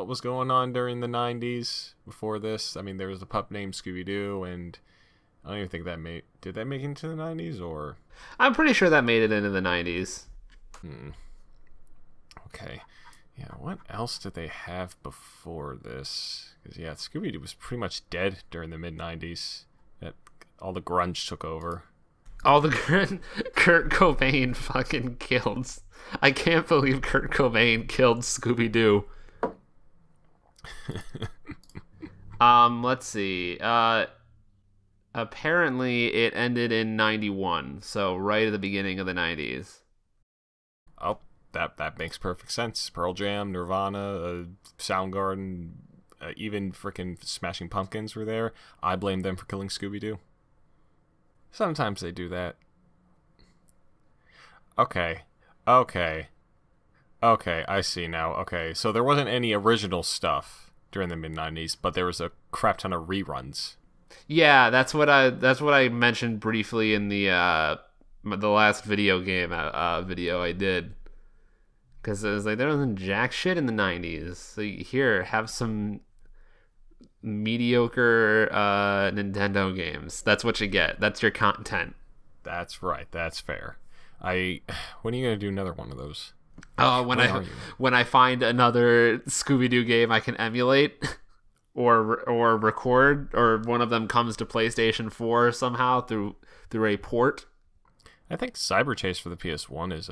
what was going on during the 90s before this. I mean, there was a pup named Scooby Doo, and I don't even think did that make it into the 90s, or? I'm pretty sure that made it into the 90s. Okay. Yeah, what else did they have before this? Because, yeah, Scooby Doo was pretty much dead during the mid-90s. All the grunge took over. All the Kurt Cobain fucking killed. I can't believe Kurt Cobain killed Scooby Doo. Let's see. Apparently it ended in 91, so right at the beginning of the 90s. Oh, that makes perfect sense. Pearl Jam, Nirvana, Soundgarden, even freaking Smashing Pumpkins were there. I blame them for killing Scooby Doo. Sometimes they do that. Okay, I see now. Okay, so there wasn't any original stuff during the mid-90s, but there was a crap ton of reruns. Yeah, that's what I mentioned briefly in the last video game video I did. Because it was like, there wasn't jack shit in the 90s. So here, have some mediocre Nintendo games. That's what you get. That's your content. That's right. That's fair. When are you gonna do another one of those? When I find another Scooby-Doo game I can emulate or record, or one of them comes to PlayStation 4 somehow through a port. I think Cyber Chase for the PS1 is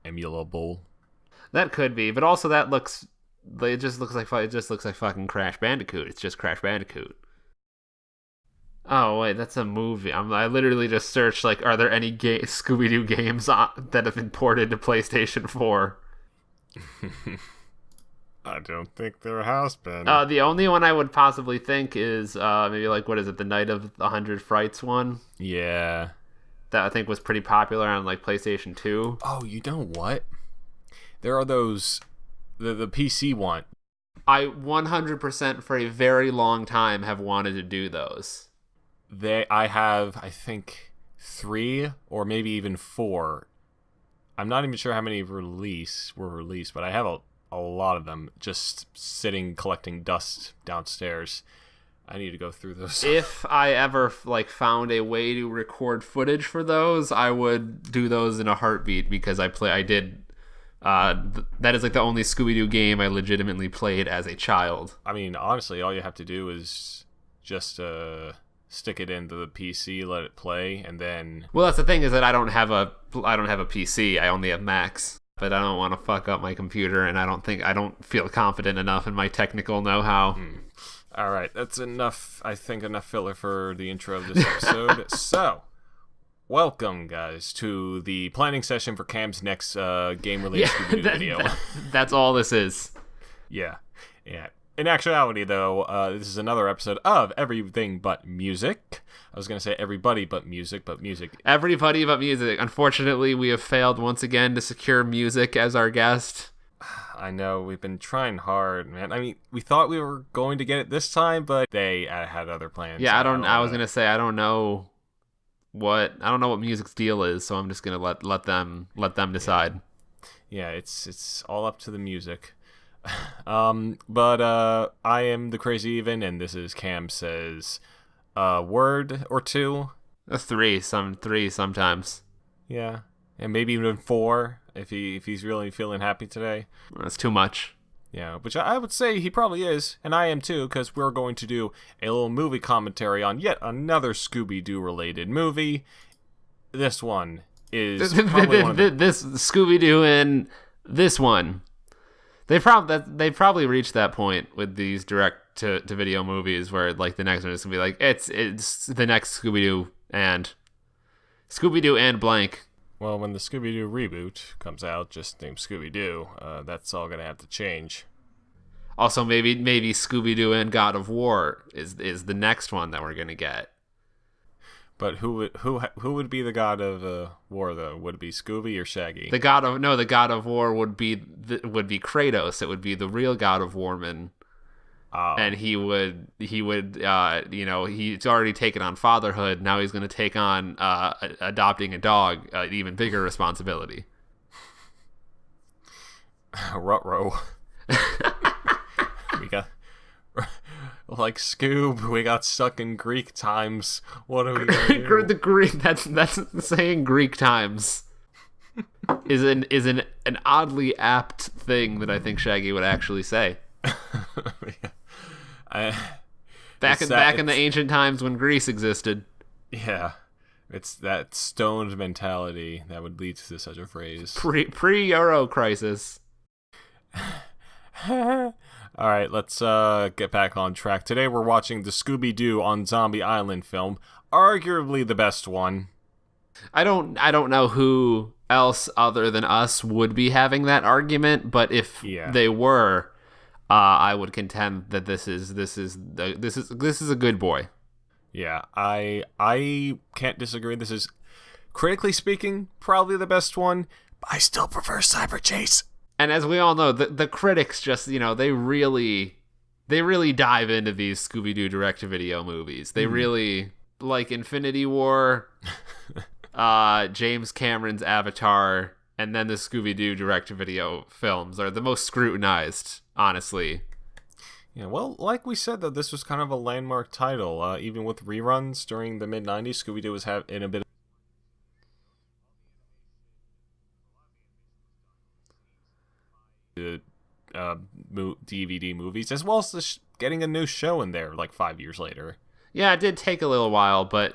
emulable. That could be, but also it just looks like fucking Crash Bandicoot. It's just Crash Bandicoot. Oh wait, that's a movie. I literally just searched like, are there any Scooby-Doo games that have been ported to PlayStation 4? I don't think there has been. The only one I would possibly think is maybe like, what is it, the Night of the 100 Frights one? Yeah. That I think was pretty popular on like PlayStation 2. Oh, you know what? There are those, the PC one. I 100% for a very long time have wanted to do those. I have, I think, 3 or maybe even 4. I'm not even sure how many were released, but I have a lot of them just sitting collecting dust downstairs. I need to go through those. If I ever found a way to record footage for those, I would do those in a heartbeat, because that is like the only Scooby-Doo game I legitimately played as a child. I mean, honestly, all you have to do is just stick it into the PC, let it play, and then... Well, that's the thing, is that I don't have a PC. I only have Macs. But I don't want to fuck up my computer, and I don't feel confident enough in my technical know-how. All right, that's enough. I think enough filler for the intro of this episode. So, welcome, guys, to the planning session for Cam's next game-related Scooby Doo video. That's all this is. Yeah. In actuality, though, this is another episode of Everything But Music. I was going to say everybody but music. Everybody but music. Unfortunately, we have failed once again to secure music as our guest. I know, we've been trying hard, man. I mean, we thought we were going to get it this time, but they had other plans. Yeah, I was going to say, I don't know what music's deal is, so I'm just going to let them decide. Yeah, it's all up to the music. But I am the Crazy Even, and this is Cam Says a word or two. Three sometimes. Yeah, and maybe even 4 if he's really feeling happy today. That's too much. Yeah, which I would say he probably is, and I am too, because we're going to do a little movie commentary on yet another Scooby-Doo related movie. This one is probably this Scooby-Doo and this one. They probably reached that point with these direct-to-video movies where like the next one is gonna be like, it's the next Scooby-Doo and blank. Well, when the Scooby-Doo reboot comes out, just named Scooby-Doo, that's all gonna have to change. Also, maybe Scooby-Doo and God of War is the next one that we're gonna get. But who would be the God of War though? Would it be Scooby or Shaggy? The God of War would be Kratos. It would be the real God of Warman. Oh. And he would he's already taken on fatherhood. Now he's going to take on adopting a dog, an even bigger responsibility. Ruh-roh. like, Scoob, we got stuck in Greek times. What are we gonna do? The Greek, that's saying Greek times is an oddly apt thing that I think Shaggy would actually say. Back in the ancient times when Greece existed. Yeah. It's that stoned mentality that would lead to such a phrase. Pre-Euro crisis. All right, let's get back on track. Today we're watching the Scooby Doo on Zombie Island film, arguably the best one. I don't know who else other than us would be having that argument, but if they were, I would contend that this is a good boy. Yeah, I can't disagree. This is, critically speaking, probably the best one, but I still prefer Cyber Chase. And as we all know, the critics just, they really dive into these Scooby Doo Direct-To-Video movies. They really, like Infinity War, James Cameron's Avatar, and then the Scooby Doo Direct-To-Video films are the most scrutinized, honestly. Yeah, well, like we said, though, this was kind of a landmark title. Even with reruns during the mid-90s, Scooby-Doo was in a bit of DVD movies, as well as getting a new show in there like 5 years later. Yeah, it did take a little while, but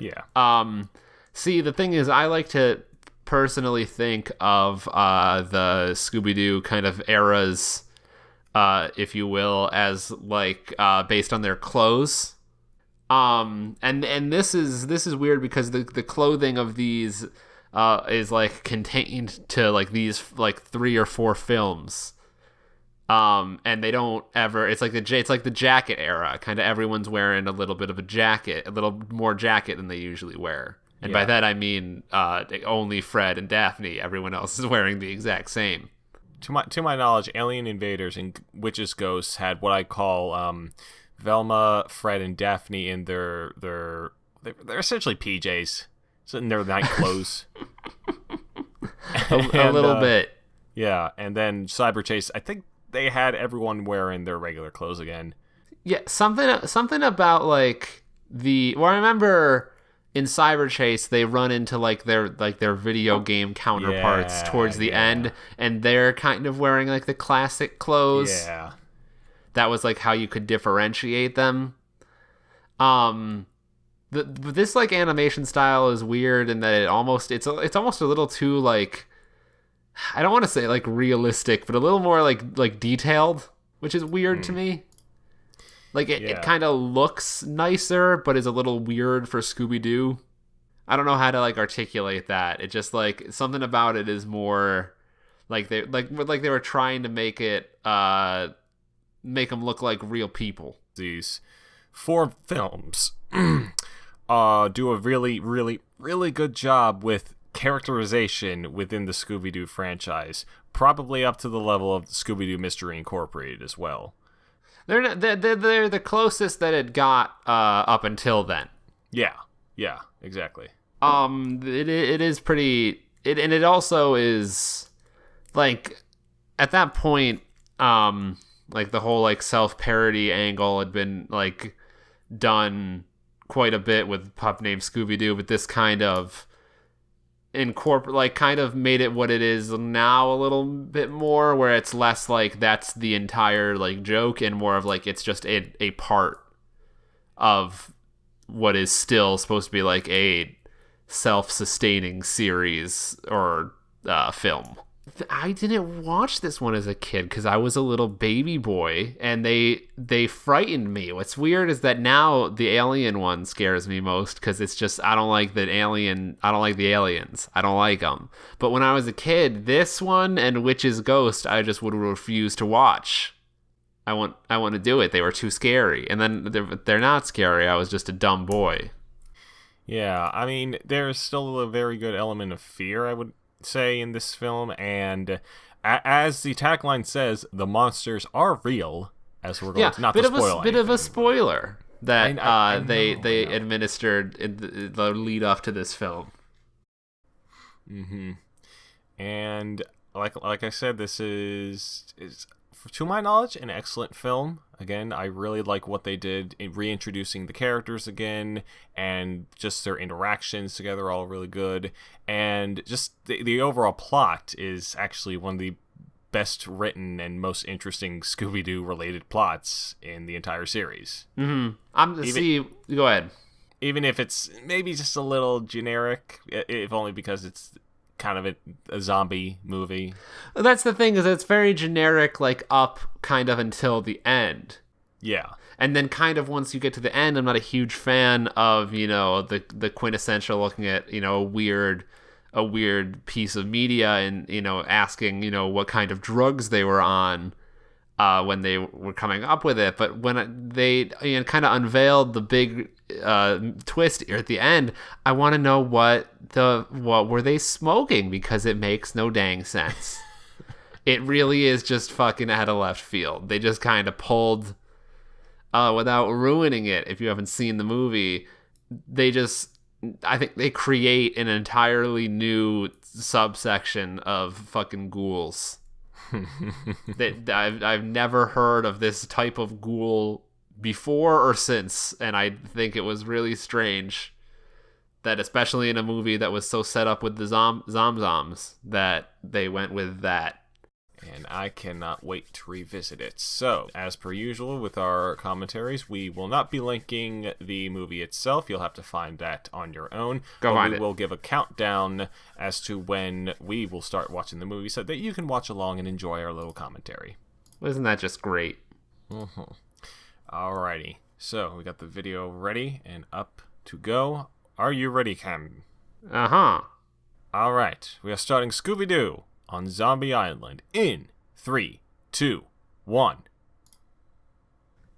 see, the thing is, I like to personally think of the Scooby-Doo kind of eras, if you will, as like based on their clothes. And this is weird because the clothing of these is like contained to like these like 3 or 4 films. And they don't ever, it's like the jacket era. Kind of everyone's wearing a little bit of a jacket, a little more jacket than they usually wear. And by that I mean only Fred and Daphne. Everyone else is wearing the exact same. To my knowledge, Alien Invaders and Witches Ghosts had what I call Velma, Fred, and Daphne in they're essentially PJs, so in their night clothes. a little bit. Yeah, and then Cyber Chase, I think they had everyone wearing their regular clothes again. Yeah, something about like I remember in Cyber Chase they run into like their video game counterparts towards the end, and they're kind of wearing like the classic clothes. Yeah. That was like how you could differentiate them. This like animation style is weird in that it's almost a little too like, I don't want to say like realistic, but a little more like detailed, which is weird to me. Like it kind of looks nicer, but is a little weird for Scooby-Doo. I don't know how to like articulate that. It just like something about it is more like they were trying to make them look like real people. These 4 films do a really, really, really good job with characterization within the Scooby-Doo franchise, probably up to the level of Scooby-Doo Mystery Incorporated as well. They're the closest that it got up until then. Yeah, exactly. It is pretty. And it also is like at that point, like the whole like self-parody angle had been like done quite a bit with Pup Named Scooby-Doo, but this kind of kind of made it what it is now a little bit more, where it's less like that's the entire like joke and more of like it's just a part of what is still supposed to be like a self-sustaining series or film. I didn't watch this one as a kid because I was a little baby boy, and they frightened me. What's weird is that now the alien one scares me most because it's just I don't like the aliens. I don't like them. But when I was a kid, this one and Witch's Ghost, I just would refuse to watch. I want to do it. They were too scary, and then they're not scary. I was just a dumb boy. Yeah, I mean, there's still a very good element of fear, I would say, in this film, and as the tagline says, the monsters are real, as we're going to not to spoil bit of a spoiler that they administered in the lead up to this film. And like I said, this is to my knowledge an excellent film. Again, I really like what they did in reintroducing the characters again, and just their interactions together are all really good. And just the overall plot is actually one of the best written and most interesting Scooby-Doo related plots in the entire series. Mm-hmm. Go ahead. Even if it's maybe just a little generic, if only because it's kind of a zombie movie. That's the thing, is it's very generic, like up kind of until the end. Yeah. And then kind of once you get to the end, I'm not a huge fan of, the quintessential looking at, a weird piece of media and, asking, what kind of drugs they were on when they were coming up with it. But when they kind of unveiled the big twist here at the end, I want to know what were they smoking, because it makes no dang sense. It really is just fucking out of left field. They just kind of pulled, without ruining it, if you haven't seen the movie, I think they create an entirely new subsection of fucking ghouls. That I've never heard of this type of ghoul before or since, and I think it was really strange that, especially in a movie that was so set up with the zomzoms, that they went with that. And I cannot wait to revisit it. So, as per usual with our commentaries, we will not be linking the movie itself. You'll have to find that on your own. We will give a countdown as to when we will start watching the movie so that you can watch along and enjoy our little commentary. Isn't that just great? Mm-hmm. Alrighty. So, we got the video ready and up to go. Are you ready, Cam? Uh-huh. Alright. We are starting Scooby-Doo on Zombie Island in 3, 2, 1.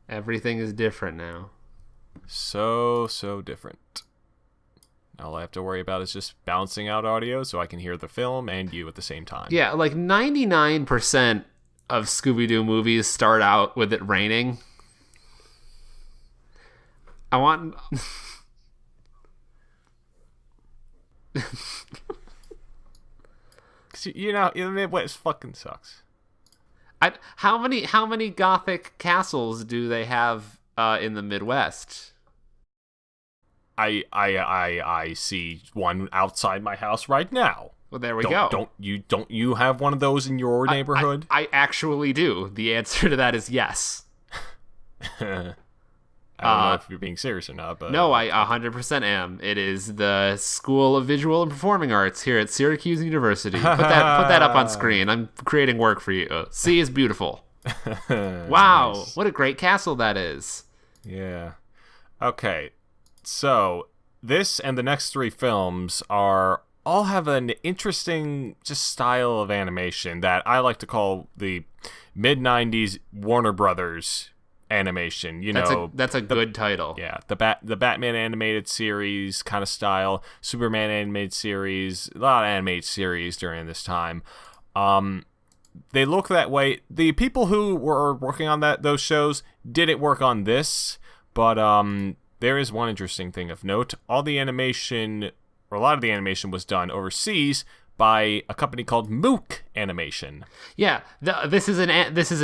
Everything is different now. So different. All I have to worry about is just bouncing out audio so I can hear the film and you at the same time. Yeah, like 99% of Scooby-Doo movies start out with it raining. I want... The Midwest fucking sucks. How many Gothic castles do they have in the Midwest? I see one outside my house right now. Well, there we go. Don't you have one of those in your neighborhood? I actually do. The answer to that is yes. I don't know if you're being serious or not, but... No, I 100% am. It is the School of Visual and Performing Arts here at Syracuse University. Put that up on screen. I'm creating work for you. C is beautiful. Wow, nice. What a great castle that is. Yeah. Okay, so this and the next 3 films all have an interesting just style of animation that I like to call the mid-90s Warner Brothers animation. That's a good title. Yeah, the Batman animated series kind of style, Superman animated series, a lot of animated series during this time. They look that way. The people who were working on those shows didn't work on this, but there is one interesting thing of note. All the animation, or a lot of the animation, was done overseas by a company called Mook Animation. Yeah, this is an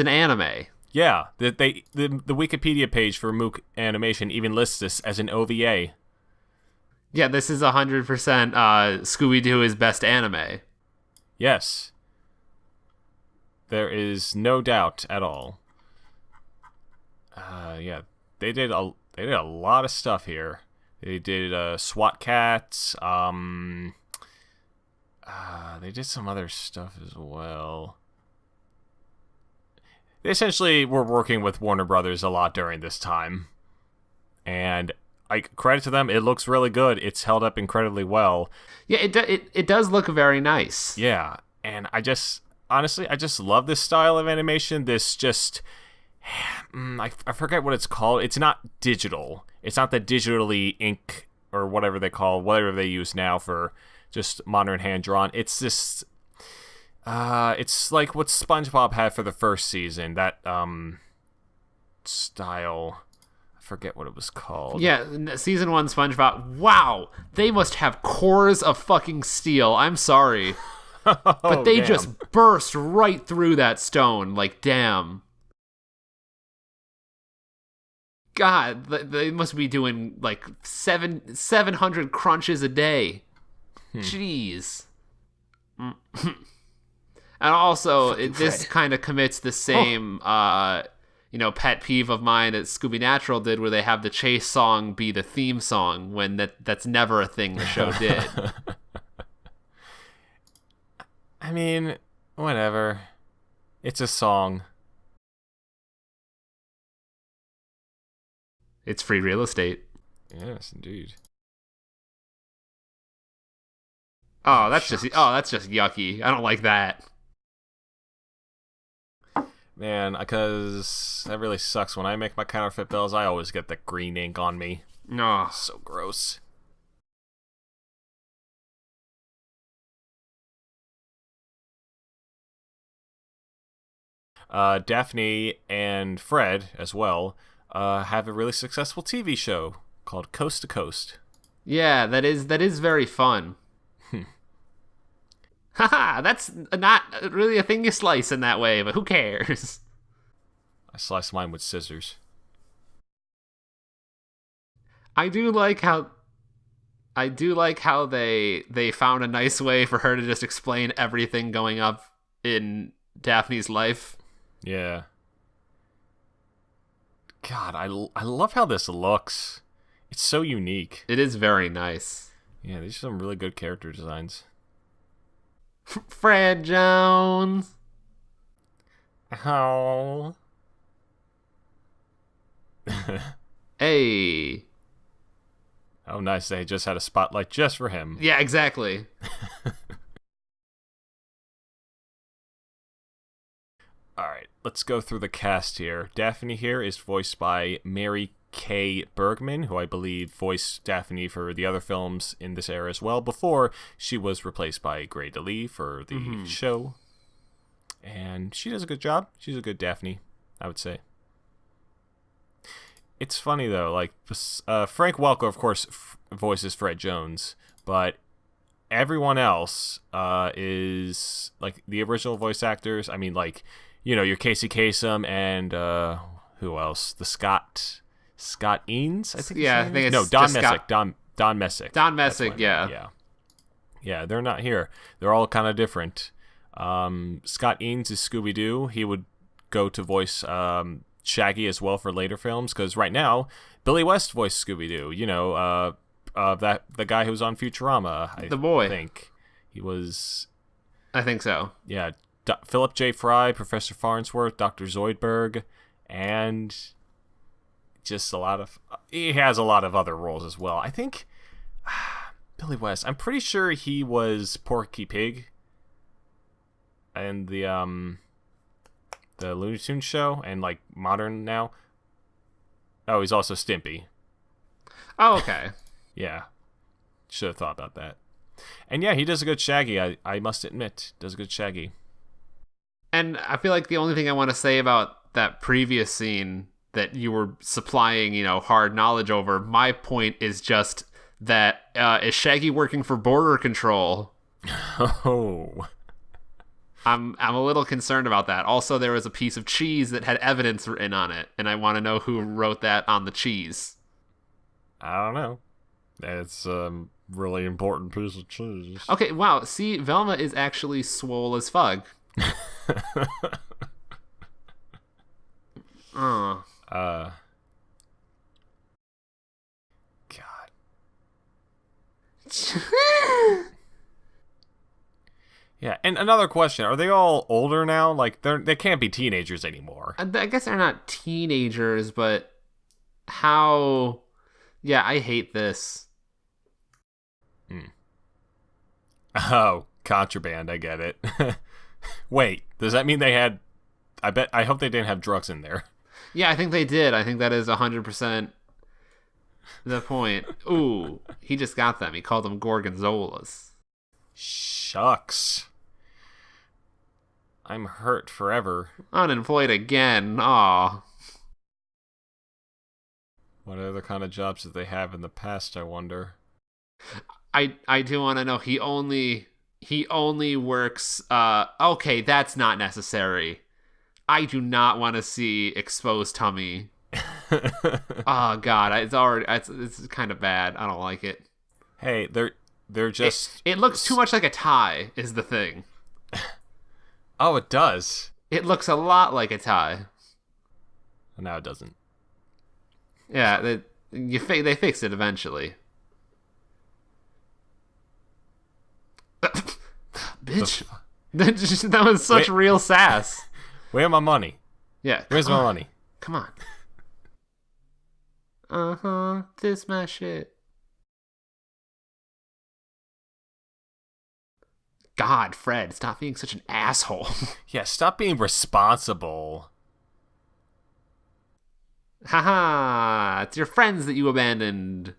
anime. Yeah, the Wikipedia page for Mook Animation even lists this as an OVA. Yeah, this is 100% Scooby-Doo is best anime. Yes. There is no doubt at all. Yeah, they did a lot of stuff here. They did SWAT Cats. They did some other stuff as well. They essentially were working with Warner Brothers a lot during this time. And credit to them, it looks really good. It's held up incredibly well. Yeah, it does look very nice. Yeah, and I just love this style of animation. This just... I forget what it's called. It's not digital. It's not the digitally ink or whatever they use now for just modern hand-drawn. It's this... it's like what SpongeBob had for the first season. That style, I forget what it was called. Yeah, season 1 SpongeBob. Wow, they must have cores of fucking steel. I'm sorry, but they just burst right through that stone. Like, damn. God, they must be doing like 700 crunches a day. Jeez. And also, this kind of commits the same, pet peeve of mine that Scooby Natural did, where they have the chase song be the theme song when that's never a thing the show did. I mean, whatever. It's a song. It's free real estate. Yes, indeed. Oh, that's just yucky. I don't like that. Man, because that really sucks. When I make my counterfeit bills, I always get the green ink on me. No, so gross. Daphne and Fred, as well, have a really successful TV show called Coast to Coast. Yeah, that is very fun. Haha, that's not really a thing you slice in that way, but who cares? I slice mine with scissors. I do like how they found a nice way for her to just explain everything going up in Daphne's life. Yeah. God, I love how this looks. It's so unique. It is very nice. Yeah, these are some really good character designs. Fred Jones. Oh. Hey. Oh, nice. They just had a spotlight just for him. Yeah, exactly. All right, let's go through the cast here. Daphne here is voiced by Mary Kay Bergman, who I believe voiced Daphne for the other films in this era as well, before she was replaced by Grey DeLee for the show. And she does a good job. She's a good Daphne, I would say. It's funny, though. Like, Frank Welker, of course, voices Fred Jones, but everyone else is, like, the original voice actors. I mean, like, your Casey Kasem and who else? The Scott Eanes, I think. Yeah, I think it's Don Messick. Don Messick. Don Messick, yeah. Yeah, they're not here. They're all kind of different. Scott Eanes is Scooby Doo. He would go to voice Shaggy as well for later films, because right now Billy West voiced Scooby Doo. The guy who was on Futurama. The boy. I think he was. I think so. Yeah. Philip J. Fry, Professor Farnsworth, Dr. Zoidberg, and just he has a lot of other roles as well. I think Billy West, I'm pretty sure he was Porky Pig and the Looney Tunes show, and like modern now. Oh, he's also Stimpy. Oh, okay. Yeah. Should have thought about that. And yeah, he does a good Shaggy, I must admit. Does a good Shaggy. And I feel like the only thing I want to say about that previous scene that you were supplying, hard knowledge over, my point is just that is Shaggy working for border control? Oh. I'm a little concerned about that. Also, there was a piece of cheese that had evidence written on it, and I want to know who wrote that on the cheese. I don't know. It's a really important piece of cheese. Okay, wow. See, Velma is actually swole as fuck. God. Yeah, and another question: are they all older now? Like, they can't be teenagers anymore. I guess they're not teenagers, but how? Yeah, I hate this. Oh, contraband. I get it. Wait, does that mean they had? I hope they didn't have drugs in there. Yeah, I think they did. I think that is 100% the point. Ooh, he just got them. He called them Gorgonzolas. Shucks. I'm hurt forever. Unemployed again. Aw. What other kind of jobs did they have in the past, I wonder? I do want to know. He only works. Okay, that's not necessary. I do not want to see exposed tummy. Oh God, it's kind of bad. I don't like it. Hey, they're just. It looks too much like a tie. Is the thing. Oh, it does. It looks a lot like a tie. No, it doesn't. Yeah, they fix it eventually. Bitch, that was such real sass. Where's my money? Yeah, where's my money? Come on. This my shit. God, Fred, stop being such an asshole. Yeah, stop being responsible. Haha, it's your friends that you abandoned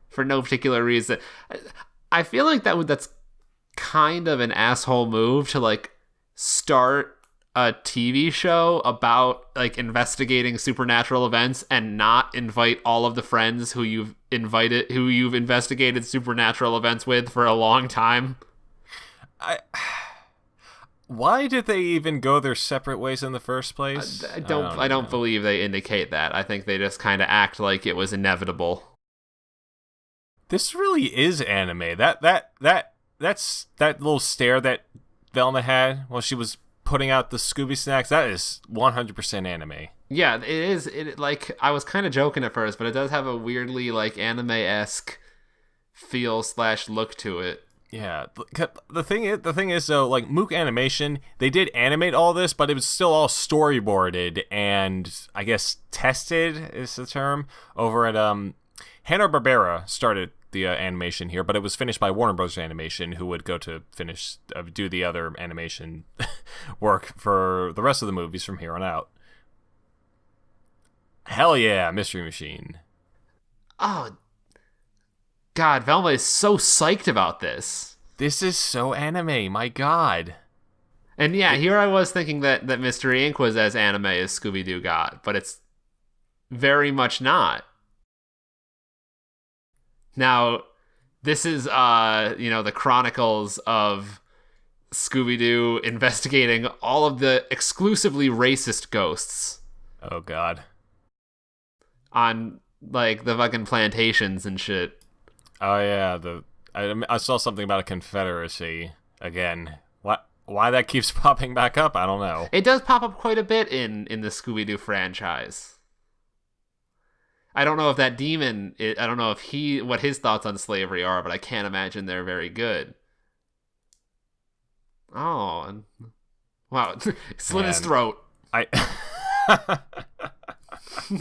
for no particular reason. I feel like that's kind of an asshole move to like start a TV show about like investigating supernatural events and not invite all of the friends who you've investigated supernatural events with for a long time. Why did they even go their separate ways in the first place? I don't believe they indicate that. I think they just kind of act like it was inevitable. This really is anime. That's that little stare that Velma had while she was putting out the Scooby snacks. That is 100% anime. Yeah, it is. It like I was kind of joking at first, but it does have a weirdly like anime-esque feel / look to it. Yeah, the thing is though, like Mook Animation, they did animate all this, but it was still all storyboarded and I guess tested is the term over at Hanna-Barbera started the animation here, but it was finished by Warner Bros. Animation, who would go to finish do the other animation work for the rest of the movies from here on out. Hell yeah, Mystery Machine. Oh. God, Velma is so psyched about this. This is so anime, my God. And yeah, here I was thinking that Mystery Inc. was as anime as Scooby Doo got, but it's very much not. Now, this is, the chronicles of Scooby Doo investigating all of the exclusively racist ghosts. Oh, God. On, like, the fucking plantations and shit. Oh yeah, I saw something about a confederacy again. Why that keeps popping back up? I don't know. It does pop up quite a bit in the Scooby-Doo franchise. I don't know if that demon. I don't know if what his thoughts on slavery are, but I can't imagine they're very good. Oh, wow! Slit his throat.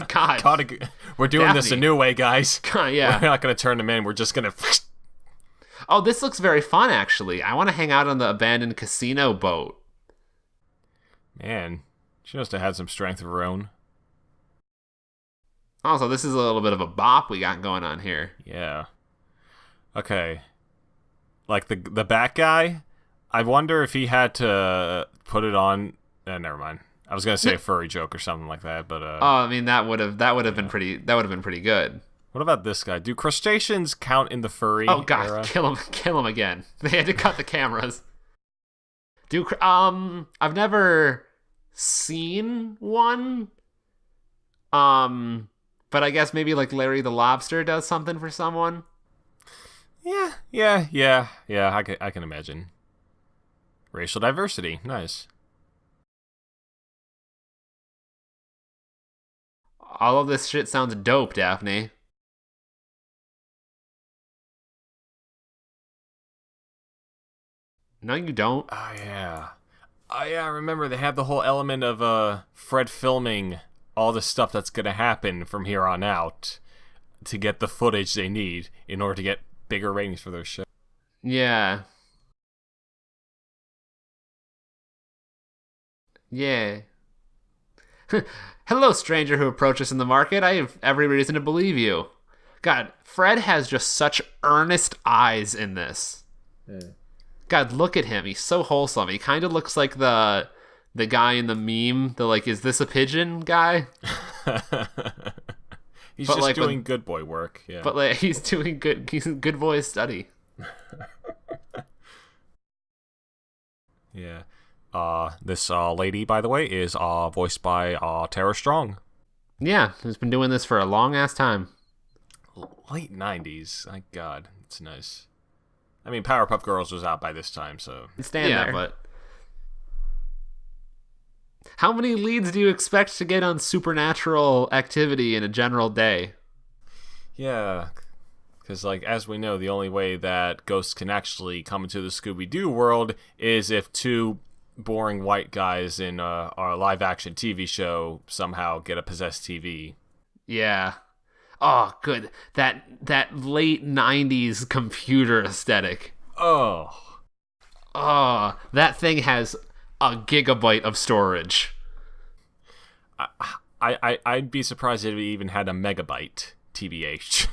God. We're doing Daphne. This a new way, guys. Yeah. We're not going to turn them in. We're just going to... Oh, this looks very fun, actually. I want to hang out on the abandoned casino boat. Man, she must have had some strength of her own. Also, this is a little bit of a bop we got going on here. Yeah. Okay. Like the Bat guy, I wonder if he had to put it on... never mind. I was gonna say a furry joke or something like that, but I mean that would have been pretty good. What about this guy? Do crustaceans count in the furry? Oh God, era? kill him again. They had to cut the cameras. I've never seen one. But I guess maybe like Larry the Lobster does something for someone. Yeah. I can imagine. Racial diversity, nice. All of this shit sounds dope, Daphne. No, you don't. Oh, yeah. I remember they had the whole element of Fred filming all the stuff that's going to happen from here on out to get the footage they need in order to get bigger ratings for their show. Yeah. Yeah. Hello, stranger who approached us in the market. I have every reason to believe you. God, Fred has just such earnest eyes in this. Yeah. God, look at him. He's so wholesome. He kind of looks like the guy in the meme, the like, is this a pigeon guy? He's but just like, doing good boy work. Yeah. But like, he's doing good boy study. Yeah. This lady, by the way, is voiced by Tara Strong. Yeah, he's been doing this for a long-ass time. Late 90s. My God, it's nice. I mean, Powerpuff Girls was out by this time, so... Stand there. But how many leads do you expect to get on Supernatural activity in a general day? Yeah, because, like, as we know, the only way that ghosts can actually come into the Scooby Doo world is if two boring white guys in our live-action TV show somehow get a possessed TV. Yeah. Oh, good. That late 90s computer aesthetic. Oh, that thing has a gigabyte of storage. I'd be surprised if it even had a megabyte, TBH.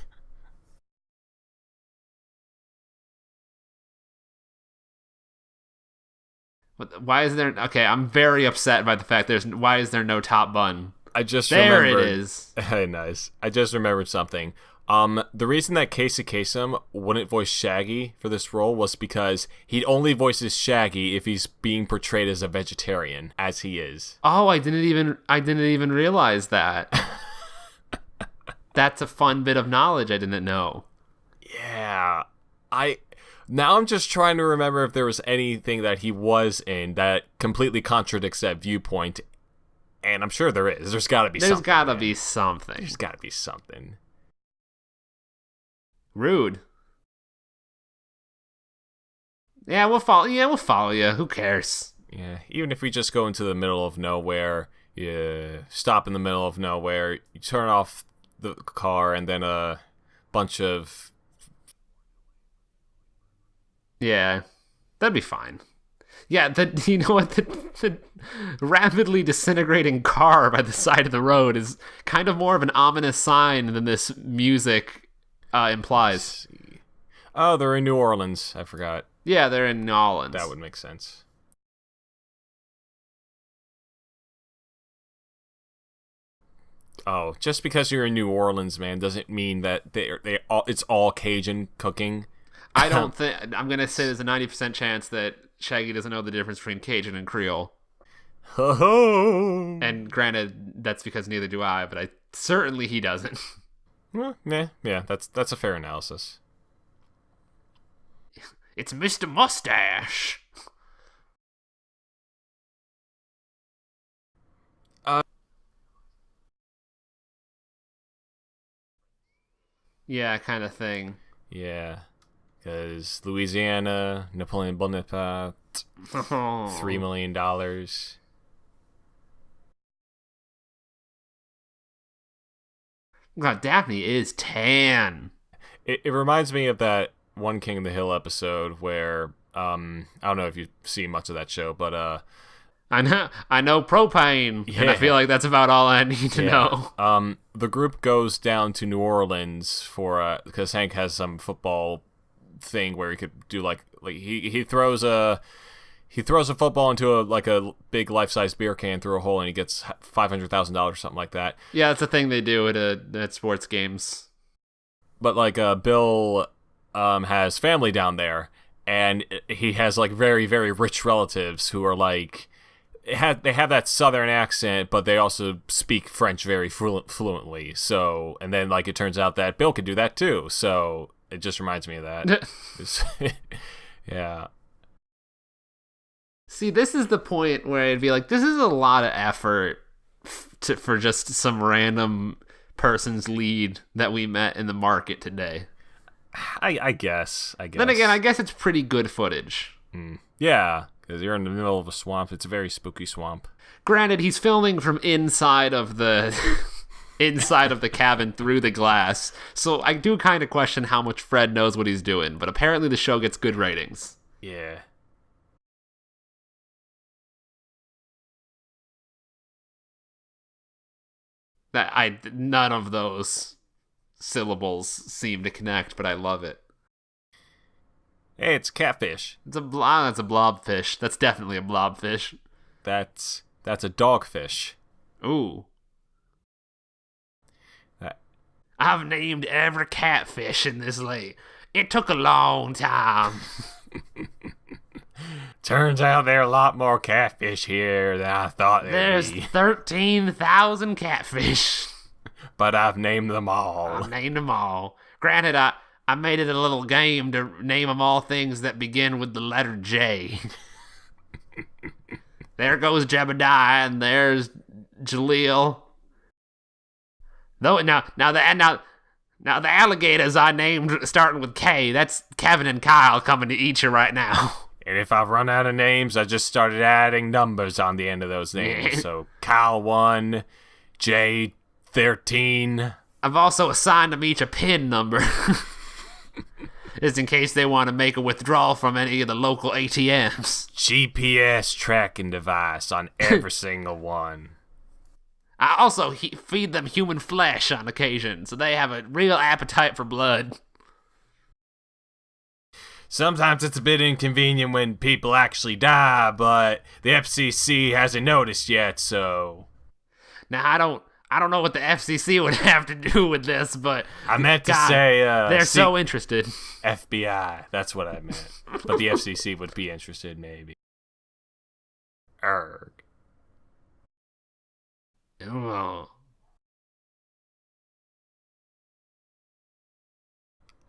Why is there... Okay, I'm very upset by the fact why is there no top bun? I just there remembered... it is. Hey, nice. I just remembered something. The reason that Casey Kasem wouldn't voice Shaggy for this role was because he only voices Shaggy if he's being portrayed as a vegetarian, as he is. Oh, I didn't even realize that. That's a fun bit of knowledge I didn't know. Yeah. Now I'm just trying to remember if there was anything that he was in that completely contradicts that viewpoint. And I'm sure there is. There's got to be something. There's got to be something. There's got to be something. Rude. Yeah, we'll follow you. Who cares? Yeah, even if we just go into the middle of nowhere, you stop in the middle of nowhere, you turn off the car, and then a bunch of... Yeah, that'd be fine. Yeah, you know what? The rapidly disintegrating car by the side of the road is kind of more of an ominous sign than this music implies. Oh, they're in New Orleans. I forgot. Yeah, they're in New Orleans. That would make sense. Oh, just because you're in New Orleans, man, doesn't mean that it's all Cajun cooking. I don't think... I'm going to say there's a 90% chance that Shaggy doesn't know the difference between Cajun and Creole. Ho-ho! And granted, that's because neither do I, but certainly he doesn't. Well, yeah, that's a fair analysis. It's Mr. Mustache! Yeah, kind of thing. Yeah. Because Louisiana, Napoleon Bonaparte, $3 million. God, Daphne is tan. It reminds me of that one King of the Hill episode where, I don't know if you've seen much of that show, but I know propane, yeah. And I feel like that's about all I need to know. The group goes down to New Orleans for because Hank has some football thing where he could do like he throws a football into a big life-size beer can through a hole and he gets $500,000 something like that. Yeah, that's a thing they do at sports games. But Bill has family down there and he has very, very rich relatives who are they have that southern accent, but they also speak French very fluently. So, and then it turns out that Bill could do that too. So it just reminds me of that. Yeah. See, this is the point where I'd be like, this is a lot of effort for just some random person's lead that we met in the market today. I guess. Then again, I guess it's pretty good footage. Yeah, because you're in the middle of a swamp. It's a very spooky swamp. Granted, he's filming from inside of the cabin through the glass, so I do kind of question how much Fred knows what he's doing, but apparently the show gets good ratings. Yeah. None of those syllables seem to connect, but I love it. Hey, it's catfish. That's a blobfish. That's definitely a blobfish. That's a dogfish. Ooh. I've named every catfish in this lake. It took a long time. Turns out there are a lot more catfish here than I thought there'd be. There's 13,000 catfish. but I've named them all. I named them all. Granted, I made it a little game to name them all things that begin with the letter J. There goes Jebediah, and there's Jaleel. Though now the alligators I named starting with K. That's Kevin and Kyle coming to eat you right now. And if I run out of names, I just started adding numbers on the end of those names. So Kyle 1, J 13. I've also assigned them each a PIN number. Just in case they want to make a withdrawal from any of the local ATMs. GPS tracking device on every single one. I also feed them human flesh on occasion, so they have a real appetite for blood. Sometimes it's a bit inconvenient when people actually die, but the FCC hasn't noticed yet, so... Now, I don't know what the FCC would have to do with this, but... I meant to say... they're so interested. FBI, that's what I meant. But the FCC would be interested, maybe. Erg. Oh.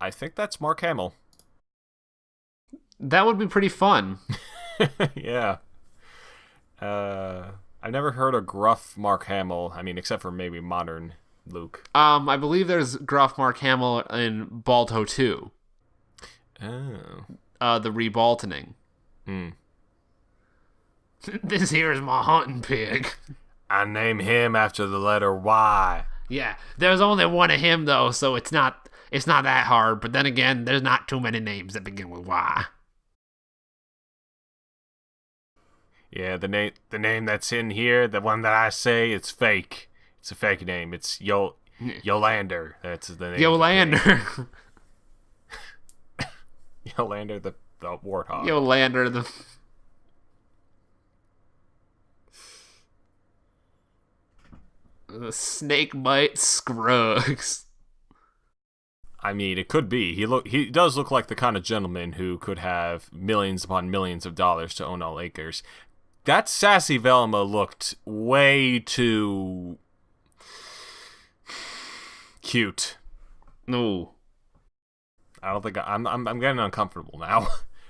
I think that's Mark Hamill. That would be pretty fun. Yeah. I've never heard a gruff Mark Hamill. I mean, except for maybe modern Luke. I believe there's gruff Mark Hamill in Balto 2. Oh. The rebaltoning. This here is my hunting pig. I name him after the letter Y. Yeah, there's only one of him though, so it's not that hard. But then again, there's not too many names that begin with Y. Yeah, the name that's in here, the one that I say, it's fake. It's a fake name. It's Yolander. That's the name. Yolander. Yolander the warthog. Yolander the... The snake bite Scruggs. I mean, it could be. He does look like the kind of gentleman who could have millions upon millions of dollars to own all acres. That sassy Velma looked way too cute. No. I don't think I'm getting uncomfortable now.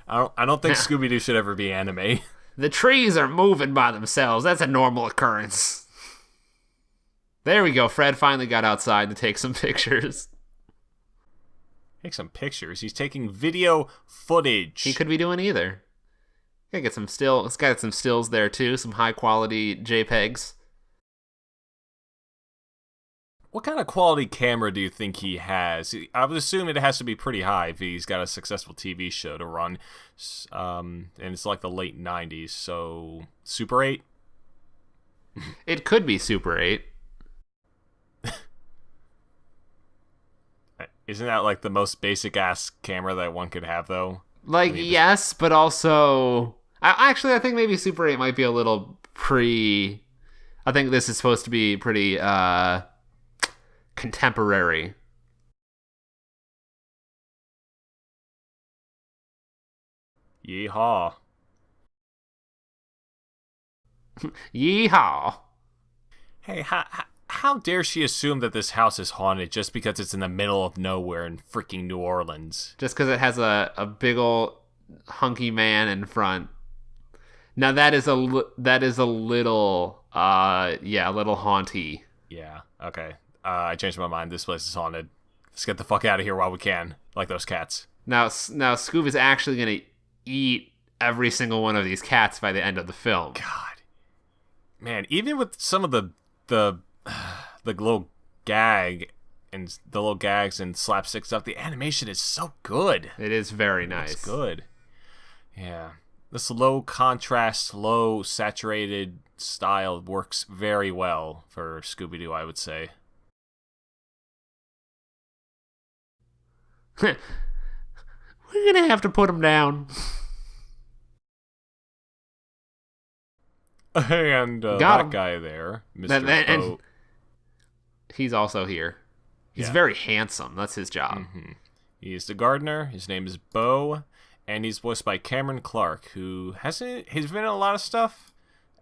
I don't think Scooby Doo should ever be anime. The trees are moving by themselves. That's a normal occurrence. There we go. Fred finally got outside to take some pictures. Take some pictures? He's taking video footage. He could be doing either. Gotta get some still. It's got some stills there too. Some high quality JPEGs. What kind of quality camera do you think he has? I would assume it has to be pretty high if he's got a successful TV show to run. And it's like the late 90s, so Super 8? It could be Super 8. Isn't that like the most basic ass camera that one could have, though? Like, yes, but also... I think maybe Super 8 might be a little I think this is supposed to be pretty contemporary. Yeehaw. Yeehaw. Hey, how dare she assume that this house is haunted just because it's in the middle of nowhere in freaking New Orleans? Just because it has a big old hunky man in front. Now that is a little a little haunty. Yeah. Okay. I changed my mind. This place is haunted. Let's get the fuck out of here while we can, like those cats. Now Scoob is actually gonna eat every single one of these cats by the end of the film. God, man, even with some of the little gag and the little gags and slapstick stuff, the animation is so good. It is very nice. It's good. Yeah. This low contrast, low saturated style works very well for Scooby Doo, I would say. We're gonna have to put him down. And that guy there, Mr. And he's also here. He's very handsome. That's his job. Mm-hmm. He's the gardener. His name is Bo, and he's voiced by Cameron Clark, who he's been in a lot of stuff,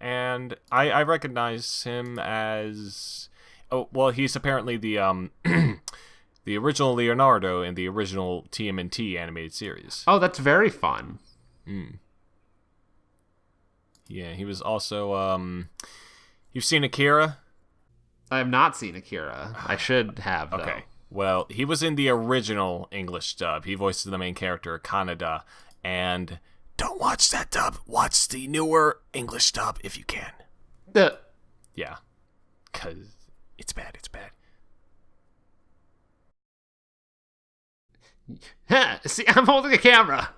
and I recognize him as... Oh, well, he's apparently the the original Leonardo in the original TMNT animated series. Oh, that's very fun. Yeah, he was also you've seen Akira? I have not seen Akira. I should have, though. Okay. Well, he was in the original English dub. He voices the main character, Kaneda, and don't watch that dub. Watch the newer English dub if you can. Yeah. Cuz it's bad. It's bad. See, I'm holding a camera.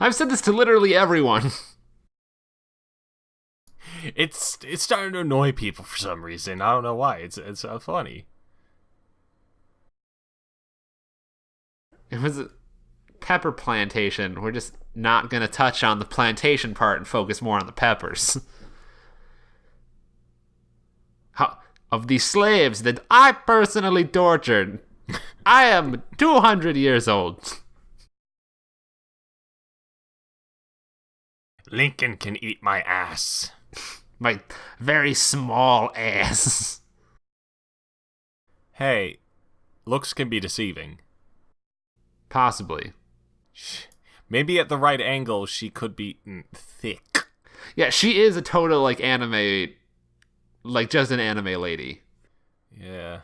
I've said this to literally everyone. It's starting to annoy people for some reason. I don't know why. It's so funny. It was a pepper plantation. We're just not going to touch on the plantation part and focus more on the peppers. Of the slaves that I personally tortured, I am 200 years old. Lincoln can eat my ass. My very small ass. Hey, looks can be deceiving. Possibly. Maybe at the right angle, she could be thick. Yeah, she is a total, like, anime... Like, just an anime lady. Yeah.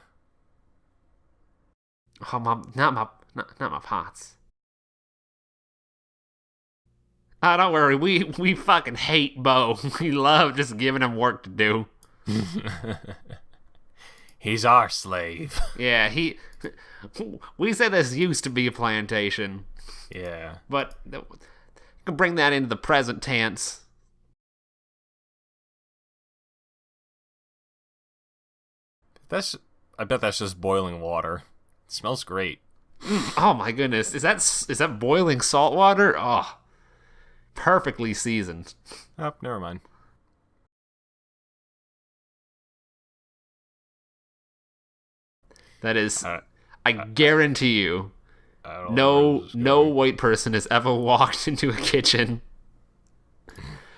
Oh, not my pots. Oh, don't worry. We fucking hate Bo. We love just giving him work to do. He's our slave. Yeah, we said this used to be a plantation. Yeah. But you can bring that into the present tense. I bet that's just boiling water. It smells great. Oh my goodness. Is that boiling salt water? Oh. Perfectly seasoned. Oh, never mind. That is, I guarantee you, no white person has ever walked into a kitchen,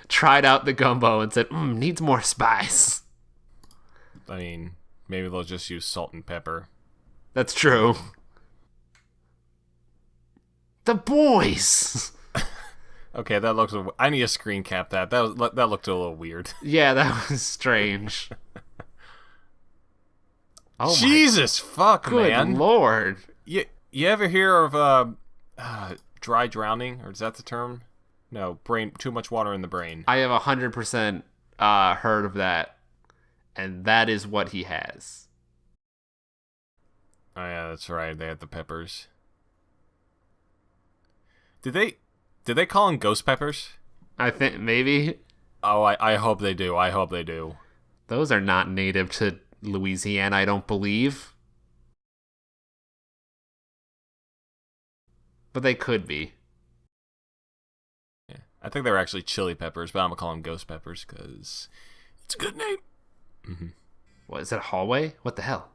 tried out the gumbo, and said, needs more spice. I mean, maybe they'll just use salt and pepper. That's true. The boys! Okay, that looks... I need to screen cap that. That looked a little weird. Yeah, that was strange. Oh Jesus, fuck, good man. Good lord. You ever hear of dry drowning? Or is that the term? No, too much water in the brain. I have 100% heard of that. And that is what he has. Oh yeah, that's right. They had the peppers. Did they call them ghost peppers? I think maybe. Oh, I hope they do. I hope they do. Those are not native to Louisiana, I don't believe. But they could be. Yeah, I think they were actually chili peppers, but I'm gonna call them ghost peppers because it's a good name. Mm-hmm. What, is that a hallway? What the hell?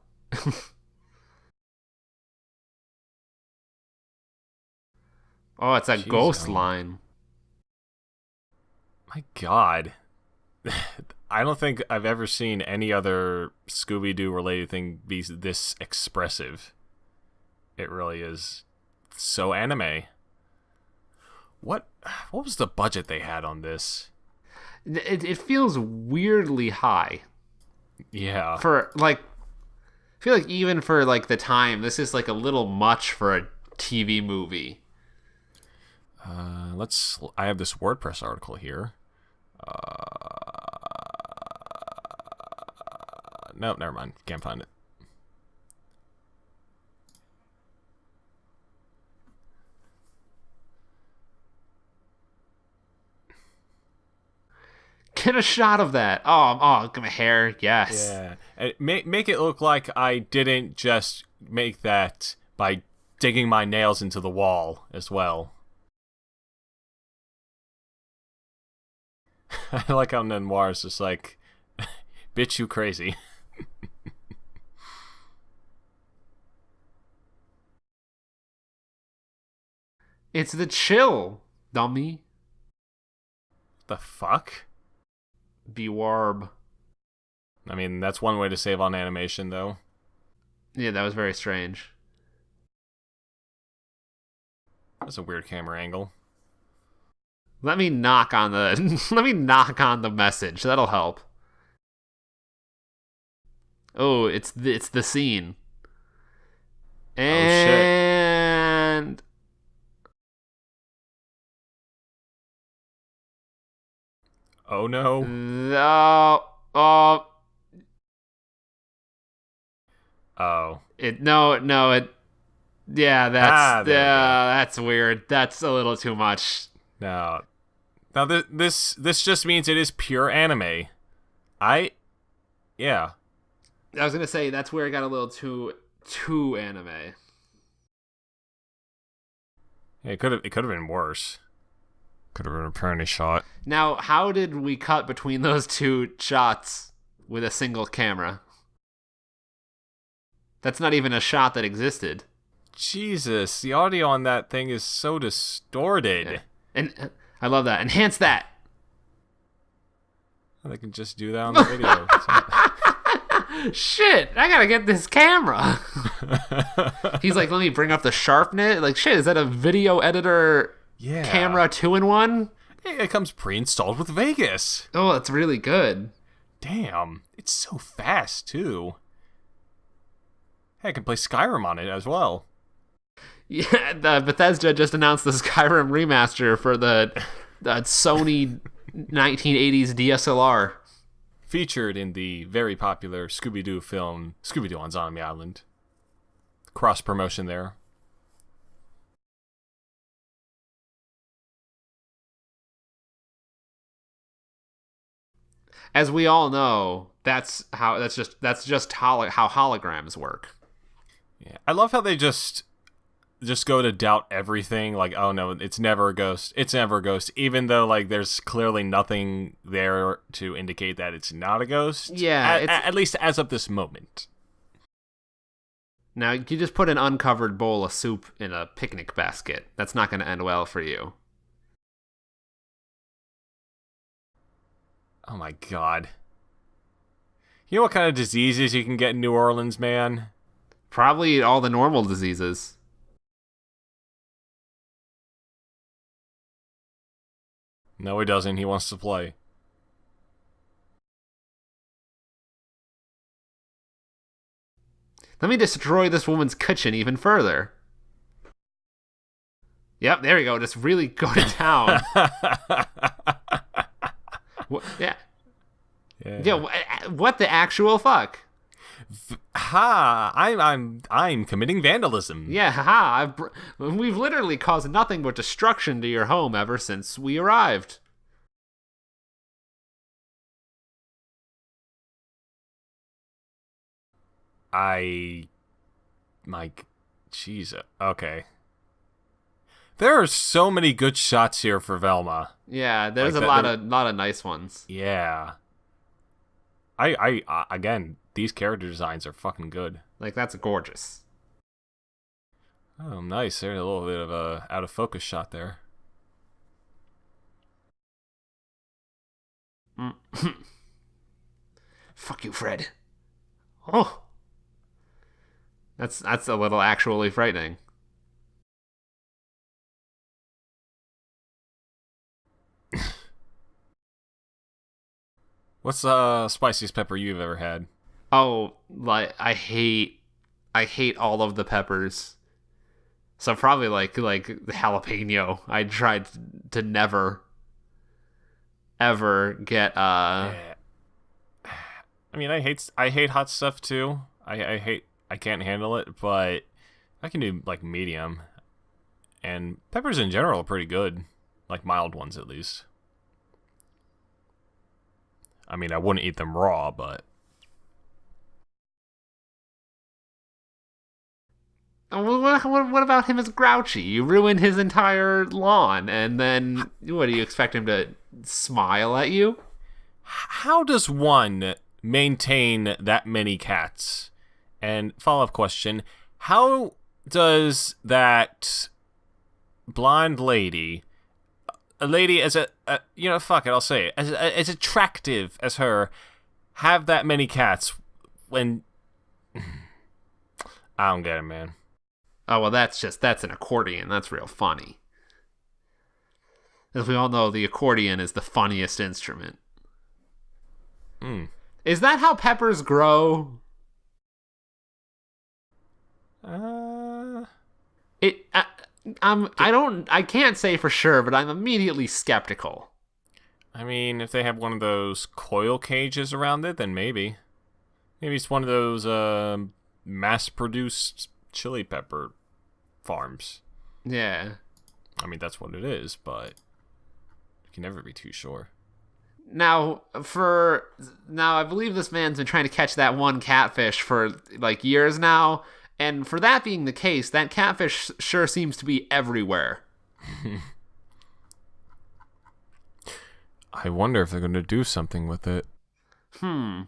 Oh, it's that ghost line. My God. I don't think I've ever seen any other Scooby Doo related thing be this expressive. It really is so anime. What was the budget they had on this? It feels weirdly high. Yeah. For like, I feel like even for like the time, this is like a little much for a TV movie. I have this WordPress article here. No, never mind. Can't find it. Get a shot of that. Oh, look at my hair. Yes. Yeah. And make it look like I didn't just make that by digging my nails into the wall as well. I like how Noir is just like, bitch, you crazy. It's the chill, dummy. The fuck? Bewarb. I mean, that's one way to save on animation, though. Yeah, that was very strange. That's a weird camera angle. Let me knock on the message. That'll help. Oh, it's the scene. And oh no. Oh. Yeah, that's weird. That's a little too much. Now this just means it is pure anime. Yeah. I was gonna say that's where it got a little too anime. It could have been worse. Could have been a parody shot. Now, how did we cut between those two shots with a single camera? That's not even a shot that existed. Jesus, the audio on that thing is so distorted. Yeah. And I love that. Enhance that. They can just do that on the video. Shit, I gotta get this camera. He's like, let me bring up the sharpness. Like, shit, is that a video editor camera 2-in-1? It comes pre-installed with Vegas. Oh, that's really good. Damn, it's so fast, too. Hey, I can play Skyrim on it as well. Yeah, Bethesda just announced the Skyrim remaster for the Sony 1980s DSLR. Featured in the very popular Scooby Doo film, Scooby Doo on Zombie Island. Cross promotion there. As we all know, that's just how holograms work. Yeah, I love how they just go to doubt everything. Like, oh no, it's never a ghost. It's never a ghost, even though like there's clearly nothing there to indicate that it's not a ghost. Yeah, at least as of this moment. Now, you just put an uncovered bowl of soup in a picnic basket. That's not going to end well for you. Oh my god. You know what kind of diseases you can get in New Orleans, man? Probably all the normal diseases. No, he doesn't. He wants to play. Let me destroy this woman's kitchen even further. Yep, there we go. Just really go to town. Yeah. What the actual fuck? I'm committing vandalism. Yeah, haha. We've literally caused nothing but destruction to your home ever since we arrived. Jesus. Okay. There are so many good shots here for Velma. Yeah, there's a lot of nice ones. Yeah. I again, these character designs are fucking good. Like, that's gorgeous. Oh, nice. There's a little bit of a out of focus shot there. Fuck you, Fred. Oh. That's a little actually frightening. What's the spiciest pepper you've ever had? Oh, like I hate all of the peppers. So probably like the jalapeno. I tried to never ever get Yeah. I mean, I hate hot stuff too. I can't handle it, but I can do like medium. And peppers in general are pretty good, like mild ones at least. I mean, I wouldn't eat them raw, but what about him as Grouchy? You ruined his entire lawn, and then what do you expect him to smile at you? how does one maintain that many cats? And follow-up question, how does that blonde lady, a lady as fuck it, I'll say it, as attractive as her, have that many cats when... I don't get it, man. Oh, well, that's an accordion. That's real funny. As we all know, the accordion is the funniest instrument. Is that how peppers grow? I can't say for sure, but I'm immediately skeptical. I mean, if they have one of those coil cages around it, then maybe. Maybe it's one of those mass-produced chili pepper farms. Yeah. I mean, that's what it is, but you can never be too sure. Now, I believe this man's been trying to catch that one catfish for, like, years now, and for that being the case, that catfish sure seems to be everywhere. I wonder if they're going to do something with it. Yeah,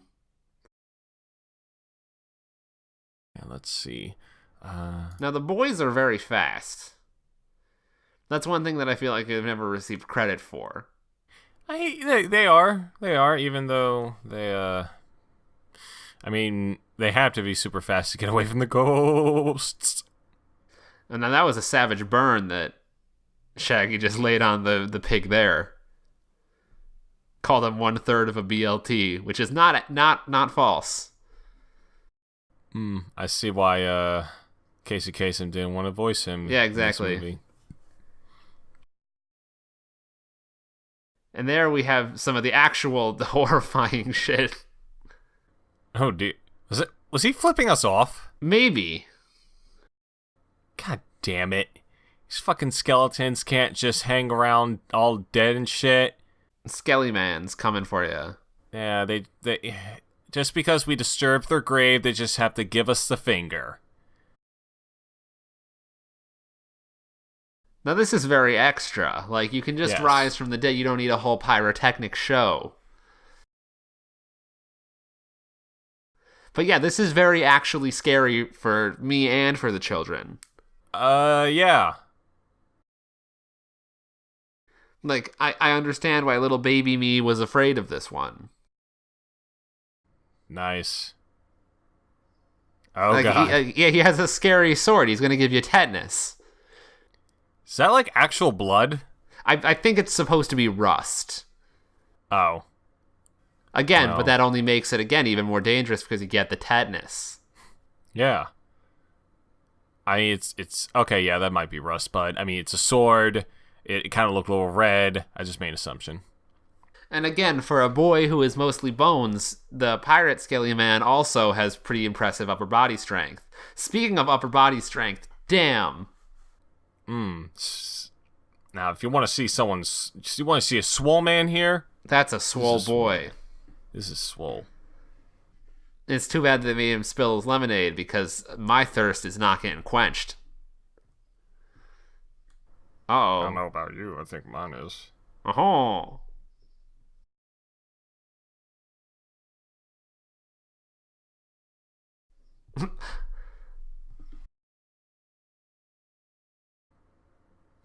let's see. Now, the boys are very fast. That's one thing that I feel like they've never received credit for. They are, even though they, I mean, they have to be super fast to get away from the ghosts. And now that was a savage burn that Shaggy just laid on the pig there. Called him 1/3 of a BLT, which is not false. I see why Casey Kasem didn't want to voice him. Yeah, exactly. In this movie. And there we have some of the horrifying shit. Oh, dude. Was he flipping us off? Maybe. God damn it. These fucking skeletons can't just hang around all dead and shit. Skelly Man's coming for you. Yeah, they just because we disturbed their grave, they just have to give us the finger. Now this is very extra. Like, you can just rise from the dead. You don't need a whole pyrotechnic show. But yeah, this is very actually scary for me and for the children. Yeah. Like, I understand why little baby me was afraid of this one. Nice. Oh, like, God. He has a scary sword. He's going to give you tetanus. Is that like actual blood? I think it's supposed to be rust. Oh. Again, but that only makes it, again, even more dangerous because you get the tetanus. Yeah. I mean, it's okay, yeah, that might be rust, but, I mean, it's a sword. It kind of looked a little red. I just made an assumption. And again, for a boy who is mostly bones, the pirate Skelly Man also has pretty impressive upper body strength. Speaking of upper body strength, damn. Now, if you want to see a swole man here? That's a swole boy. This is swole. It's too bad they made him spill his lemonade because my thirst is not getting quenched. Uh-oh. I don't know about you. I think mine is. Oh.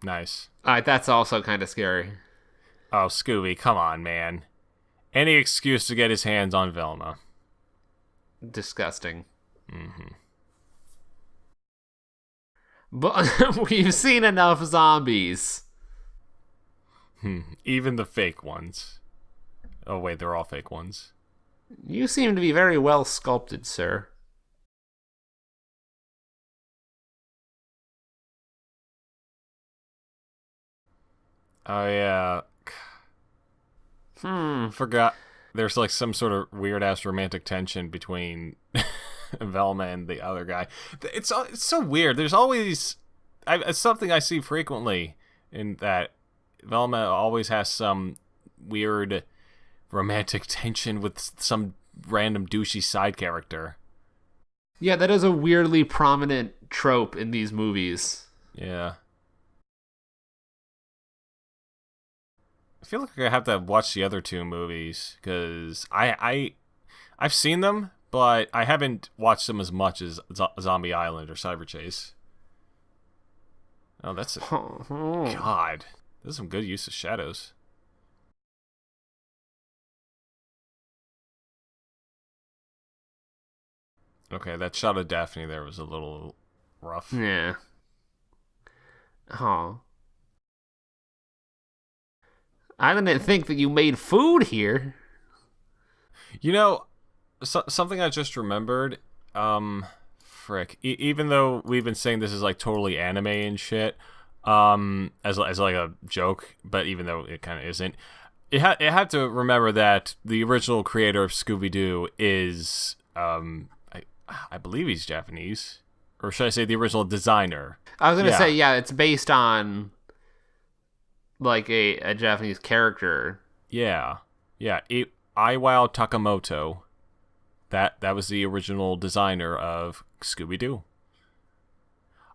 Nice. Alright, that's also kind of scary. Oh, Scooby, come on, man. Any excuse to get his hands on Velma. Disgusting. But we've seen enough zombies. Even the fake ones. Oh, wait, they're all fake ones. You seem to be very well sculpted, sir. Oh, yeah. Forgot. There's like some sort of weird-ass romantic tension between Velma and the other guy. It's so weird. There's always... it's something I see frequently in that Velma always has some weird romantic tension with some random douchey side character. Yeah, that is a weirdly prominent trope in these movies. Yeah. I feel like I have to watch the other two movies because I've seen them, but I haven't watched them as much as Zombie Island or Cyber Chase. Oh, that's God. This is some good use of shadows. Okay, that shot of Daphne there was a little rough. Yeah. Oh. I didn't think that you made food here. You know, something I just remembered. Frick. Even though we've been saying this is like totally anime and shit, as like a joke, but even though it kind of isn't, it had to remember that the original creator of Scooby Doo is I believe he's Japanese, or should I say the original designer? I was gonna say, yeah, it's based on like a Japanese character. Yeah. Iwao Takamoto. That was the original designer of Scooby Doo.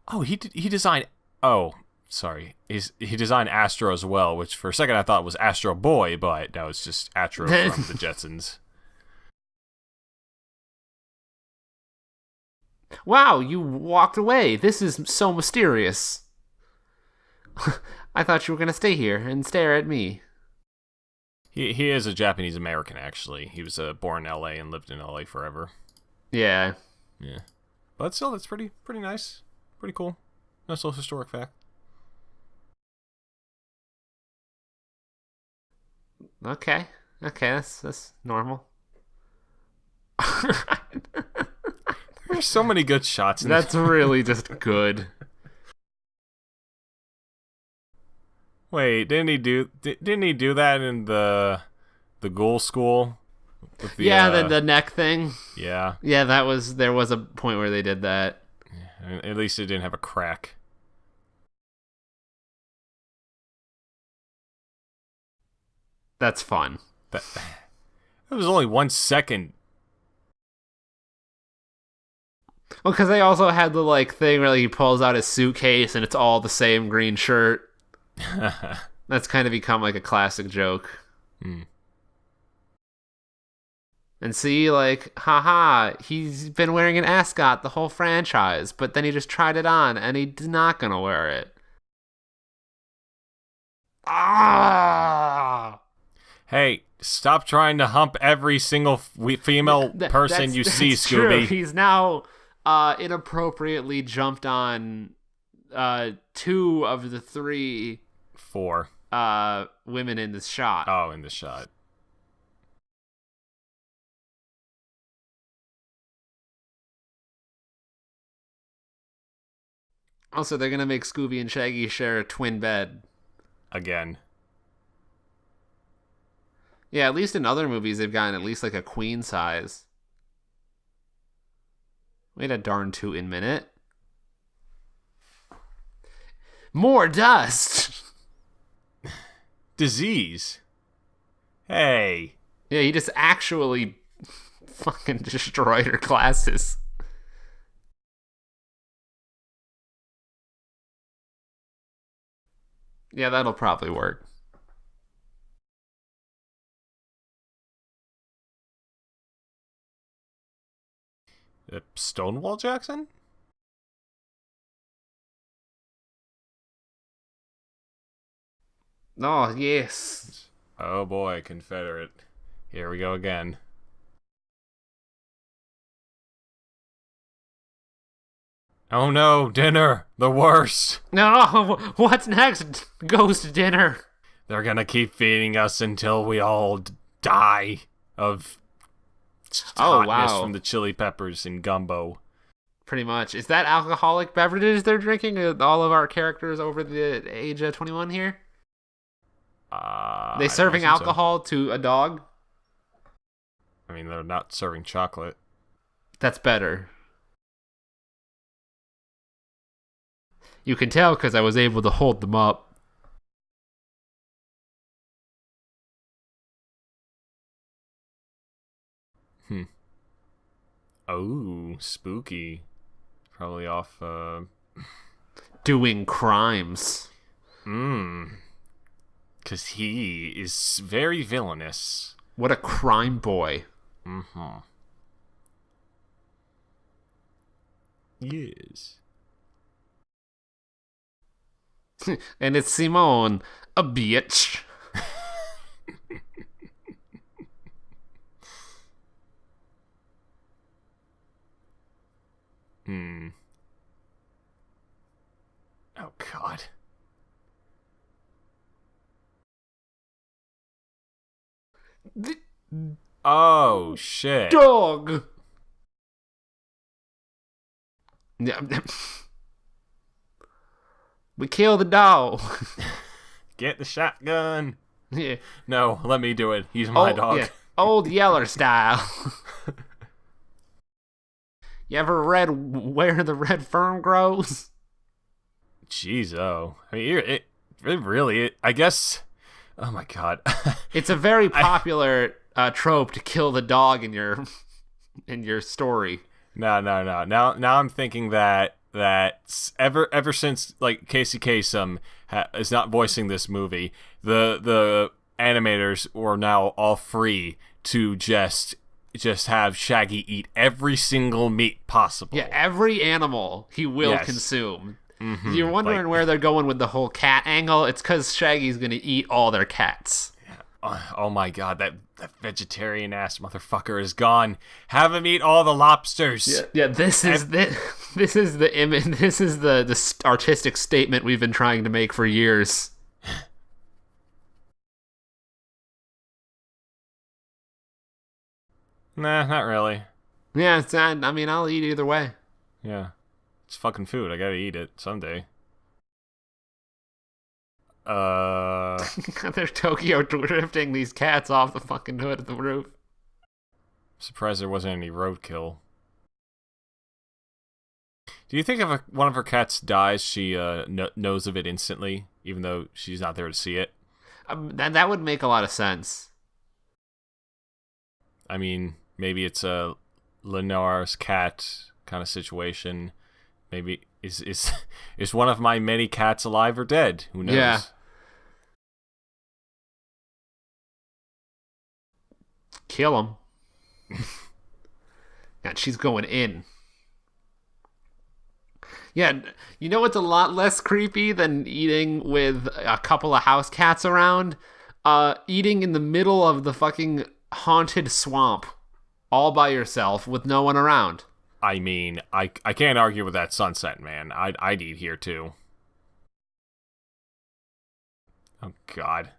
Oh, he designed. Oh, sorry. He designed Astro as well, which for a second I thought was Astro Boy, but no, it's just Astro from the Jetsons. Wow, you walked away. This is so mysterious. I thought you were gonna stay here and stare at me. He is a Japanese American, actually. He was born in L.A. and lived in L.A. forever. Yeah. But still, it's pretty nice. Pretty cool. Nice little historic fact. Okay, that's normal. There's so many good shots in That's really just good. Wait, didn't he do that in the Ghoul School? With the, the neck thing. Yeah. Yeah, there was a point where they did that. At least it didn't have a crack. That's fun. It was only 1 second. Well, because they also had the like thing where like, he pulls out his suitcase and it's all the same green shirt. That's kind of become like a classic joke. And see, like, haha, he's been wearing an ascot the whole franchise, but then he just tried it on and he's not gonna wear it. Ah! Hey, stop trying to hump every single female person you see, Scooby. True. He's now inappropriately jumped on 2 of the 3 4 women in this shot. Oh, in the shot. Also, they're gonna make Scooby and Shaggy share a twin bed. Again. Yeah, at least in other movies they've gotten at least like a queen size. Wait a darn tootin' minute. More dust! Disease. Hey. Yeah, he just actually fucking destroyed her glasses. Yeah, that'll probably work. Stonewall Jackson? Oh, yes. Oh boy, Confederate. Here we go again. Oh no, dinner! The worst! No, what's next? Ghost dinner. They're gonna keep feeding us until we all die of hotness from the chili peppers and gumbo. Pretty much. Is that alcoholic beverages they're drinking? All of our characters over the age of 21 here? They serving alcohol to a dog? I mean, they're not serving chocolate. That's better. You can tell because I was able to hold them up. Oh, spooky. Probably off, doing crimes. Because he is very villainous. What a crime boy. Yes. And it's Simone, a bitch. Oh, God. The Oh, shit. dog. Yeah. We kill the dog. Get the shotgun. Yeah. No, let me do it. He's my dog. Yeah. Old Yeller style. You ever read Where the Red Fern Grows? Jeez, oh. I mean, it really, I guess... Oh, my God. It's a very popular trope to kill the dog in your story. No. Now I'm thinking that ever since like Casey Kasem is not voicing this movie, the animators were now all free to just have Shaggy eat every single meat possible. Yeah, every animal he will consume. Mm-hmm. You're wondering where they're going with the whole cat angle. It's because Shaggy's going to eat all their cats. Oh my God, that vegetarian ass motherfucker is gone. Have him eat all the lobsters. Yeah. This is the image. This is the artistic statement we've been trying to make for years. Nah, not really. Yeah, it's not, I mean, I'll eat either way. Yeah, it's fucking food. I gotta eat it someday. They're Tokyo drifting these cats off the fucking hood of the roof. Surprised there wasn't any roadkill. Do you think if one of her cats dies, she knows of it instantly, even though she's not there to see it? That would make a lot of sense. I mean, maybe it's a Lenoir's cat kind of situation. Maybe is one of my many cats alive or dead? Who knows? Yeah. Kill him. God, she's going in. Yeah, you know what's a lot less creepy than eating with a couple of house cats around? Eating in the middle of the fucking haunted swamp all by yourself with no one around. I mean, I can't argue with that sunset, man. I'd eat here too. Oh God,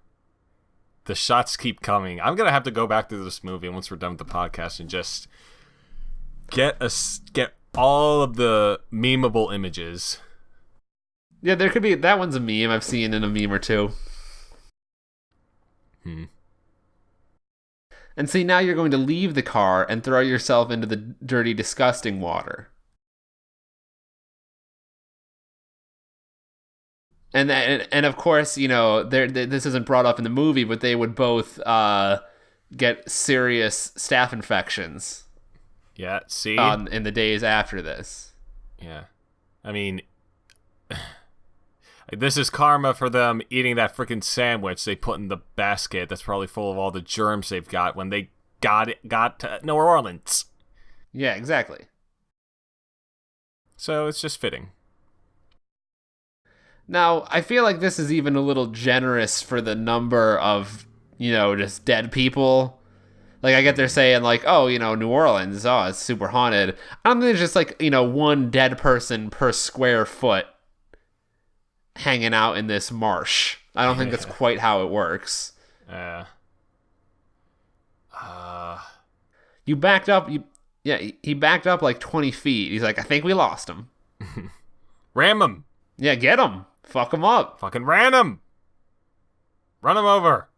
the shots keep coming. I'm gonna have to go back to this movie once we're done with the podcast and just get all of the memeable images. Yeah, there could be that one's a meme I've seen in a meme or two. And see, now you're going to leave the car and throw yourself into the dirty, disgusting water. And of course, you know, this isn't brought up in the movie, but they would both get serious staph infections. Yeah, see? In the days after this. Yeah. I mean, this is karma for them eating that freaking sandwich they put in the basket that's probably full of all the germs they've got when they got to New Orleans. Yeah, exactly. So it's just fitting. Now, I feel like this is even a little generous for the number of, you know, just dead people. Like, I get they're saying, like, oh, you know, New Orleans, oh, it's super haunted. I don't think there's just, like, you know, one dead person per square foot hanging out in this marsh. I don't think that's quite how it works. You backed up, he backed up like 20 feet. He's like, I think we lost him. Ram him. Yeah, get him. Fuck him up. Fucking ran him. Run him over.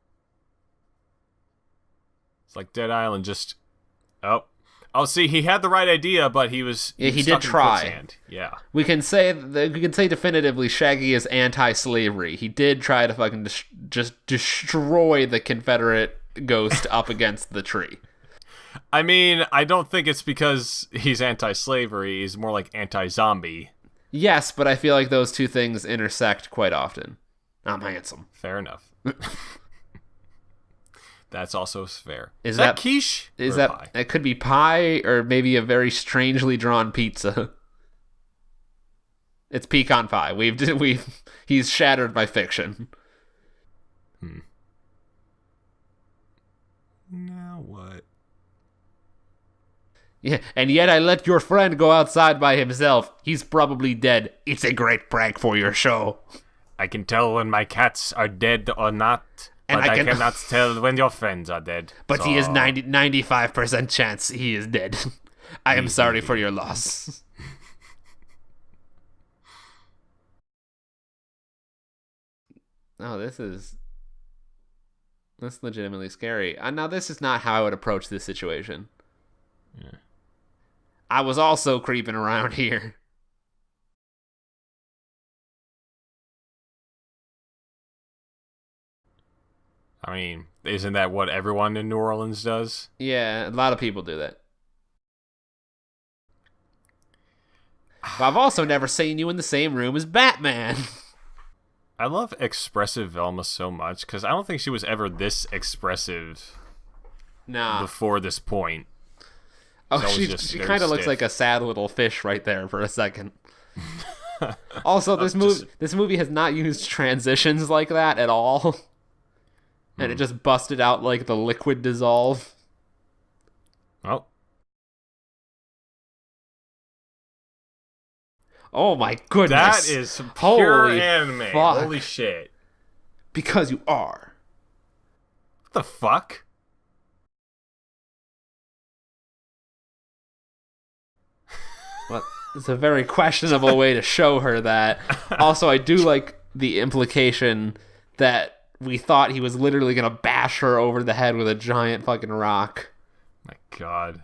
It's like Dead Island, just... Oh, see, he had the right idea, but he was... Yeah, he did try. Yeah. We can say definitively Shaggy is anti-slavery. He did try to fucking just destroy the Confederate ghost up against the tree. I mean, I don't think it's because he's anti-slavery. He's more like anti-zombie. Yes, but I feel like those two things intersect quite often. I'm handsome. Fair enough. That's also fair. Is that quiche? Is that pie? It could be pie or maybe a very strangely drawn pizza. It's pecan pie. He's shattered by fiction. Now what? Yeah, and yet I let your friend go outside by himself. He's probably dead. It's a great prank for your show. I can tell when my cats are dead or not, And but I I cannot tell when your friends are dead. But so... he is 95% chance he is dead. I am sorry for your loss. Oh, this is legitimately scary. Now, this is not how I would approach this situation. Yeah. I was also creeping around here. I mean, isn't that what everyone in New Orleans does? Yeah, a lot of people do that. But I've also never seen you in the same room as Batman. I love expressive Velma so much because I don't think she was ever this expressive before this point. Oh, she kind of looks like a sad little fish right there for a second. Also, this movie has not used transitions like that at all. And it just busted out like the liquid dissolve. Oh. Oh my goodness. That is pure anime. Fuck. Holy shit. Because you are. What the fuck? Well, it's a very questionable way to show her that. Also, I do like the implication that we thought he was literally going to bash her over the head with a giant fucking rock. My God.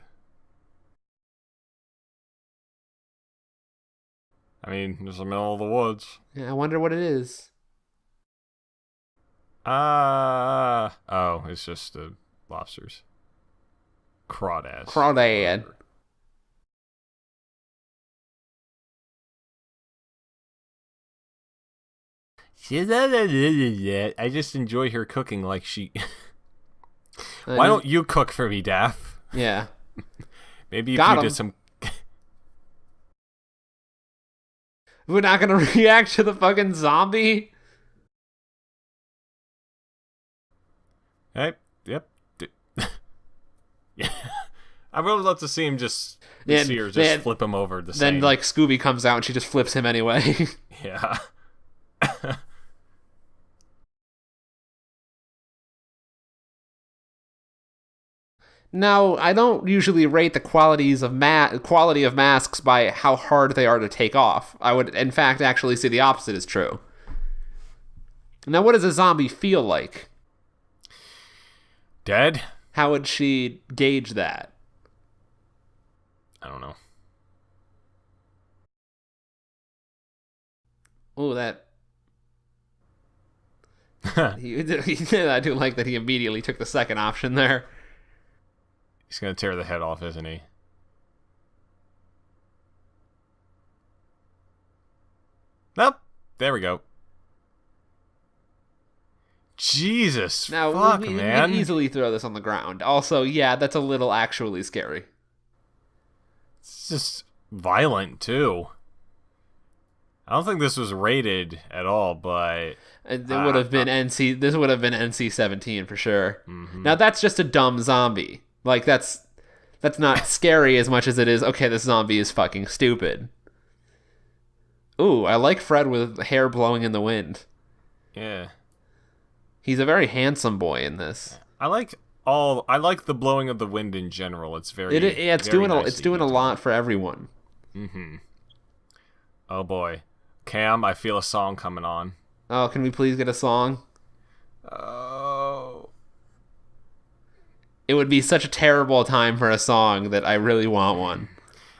I mean, it's the middle of the woods. Yeah, I wonder what it is. Oh, it's just the lobsters. Crawdad. Crawdad. I just enjoy her cooking like she... Why don't you cook for me, Daff? Yeah. Maybe if you did some... We're not gonna react to the fucking zombie? Hey, yep. Yeah. I would love to see him just... flip him over the same. Then, like, Scooby comes out and she just flips him anyway. Yeah. Now, I don't usually rate the quality of masks by how hard they are to take off. I would, in fact, actually say the opposite is true. Now, what does a zombie feel like? Dead? How would she gauge that? I don't know. Oh, that... I do like that he immediately took the second option there. He's going to tear the head off, isn't he? Nope. There we go. Jesus. Now, fuck, we man. can easily throw this on the ground. Also, yeah, that's a little actually scary. It's just violent, too. I don't think this was rated at all, but... It would have been This would have been NC-17 for sure. Mm-hmm. Now, that's just a dumb zombie. Like, that's not scary as much as it is, okay, this zombie is fucking stupid. Ooh, I like Fred with hair blowing in the wind. Yeah. He's a very handsome boy in this. I like the blowing of the wind in general. It's very it's doing a lot for everyone. Mm-hmm. Oh boy. Cam, I feel a song coming on. Oh, can we please get a song? Oh. It would be such a terrible time for a song that I really want one.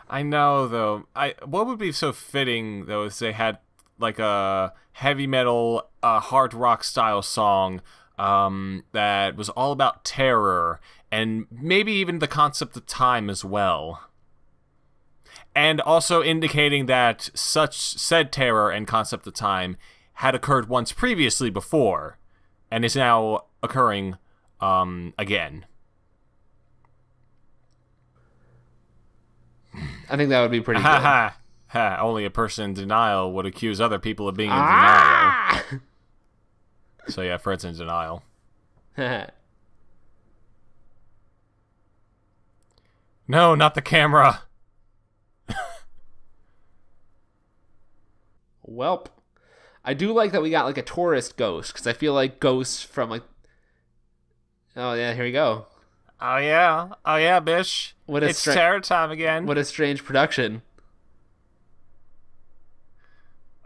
I know, though. What would be so fitting, though, is they had like a heavy metal, hard rock style song that was all about terror and maybe even the concept of time as well. And also indicating that such said terror and concept of time had occurred once previously before and is now occurring again. I think that would be pretty good. Only a person in denial would accuse other people of being in denial. So yeah, Fred's in denial. No, not the camera. Welp. I do like that we got like a tourist ghost, because I feel like ghosts from like... Oh yeah, here we go. Oh yeah, bitch. It's terror time again. What a strange production.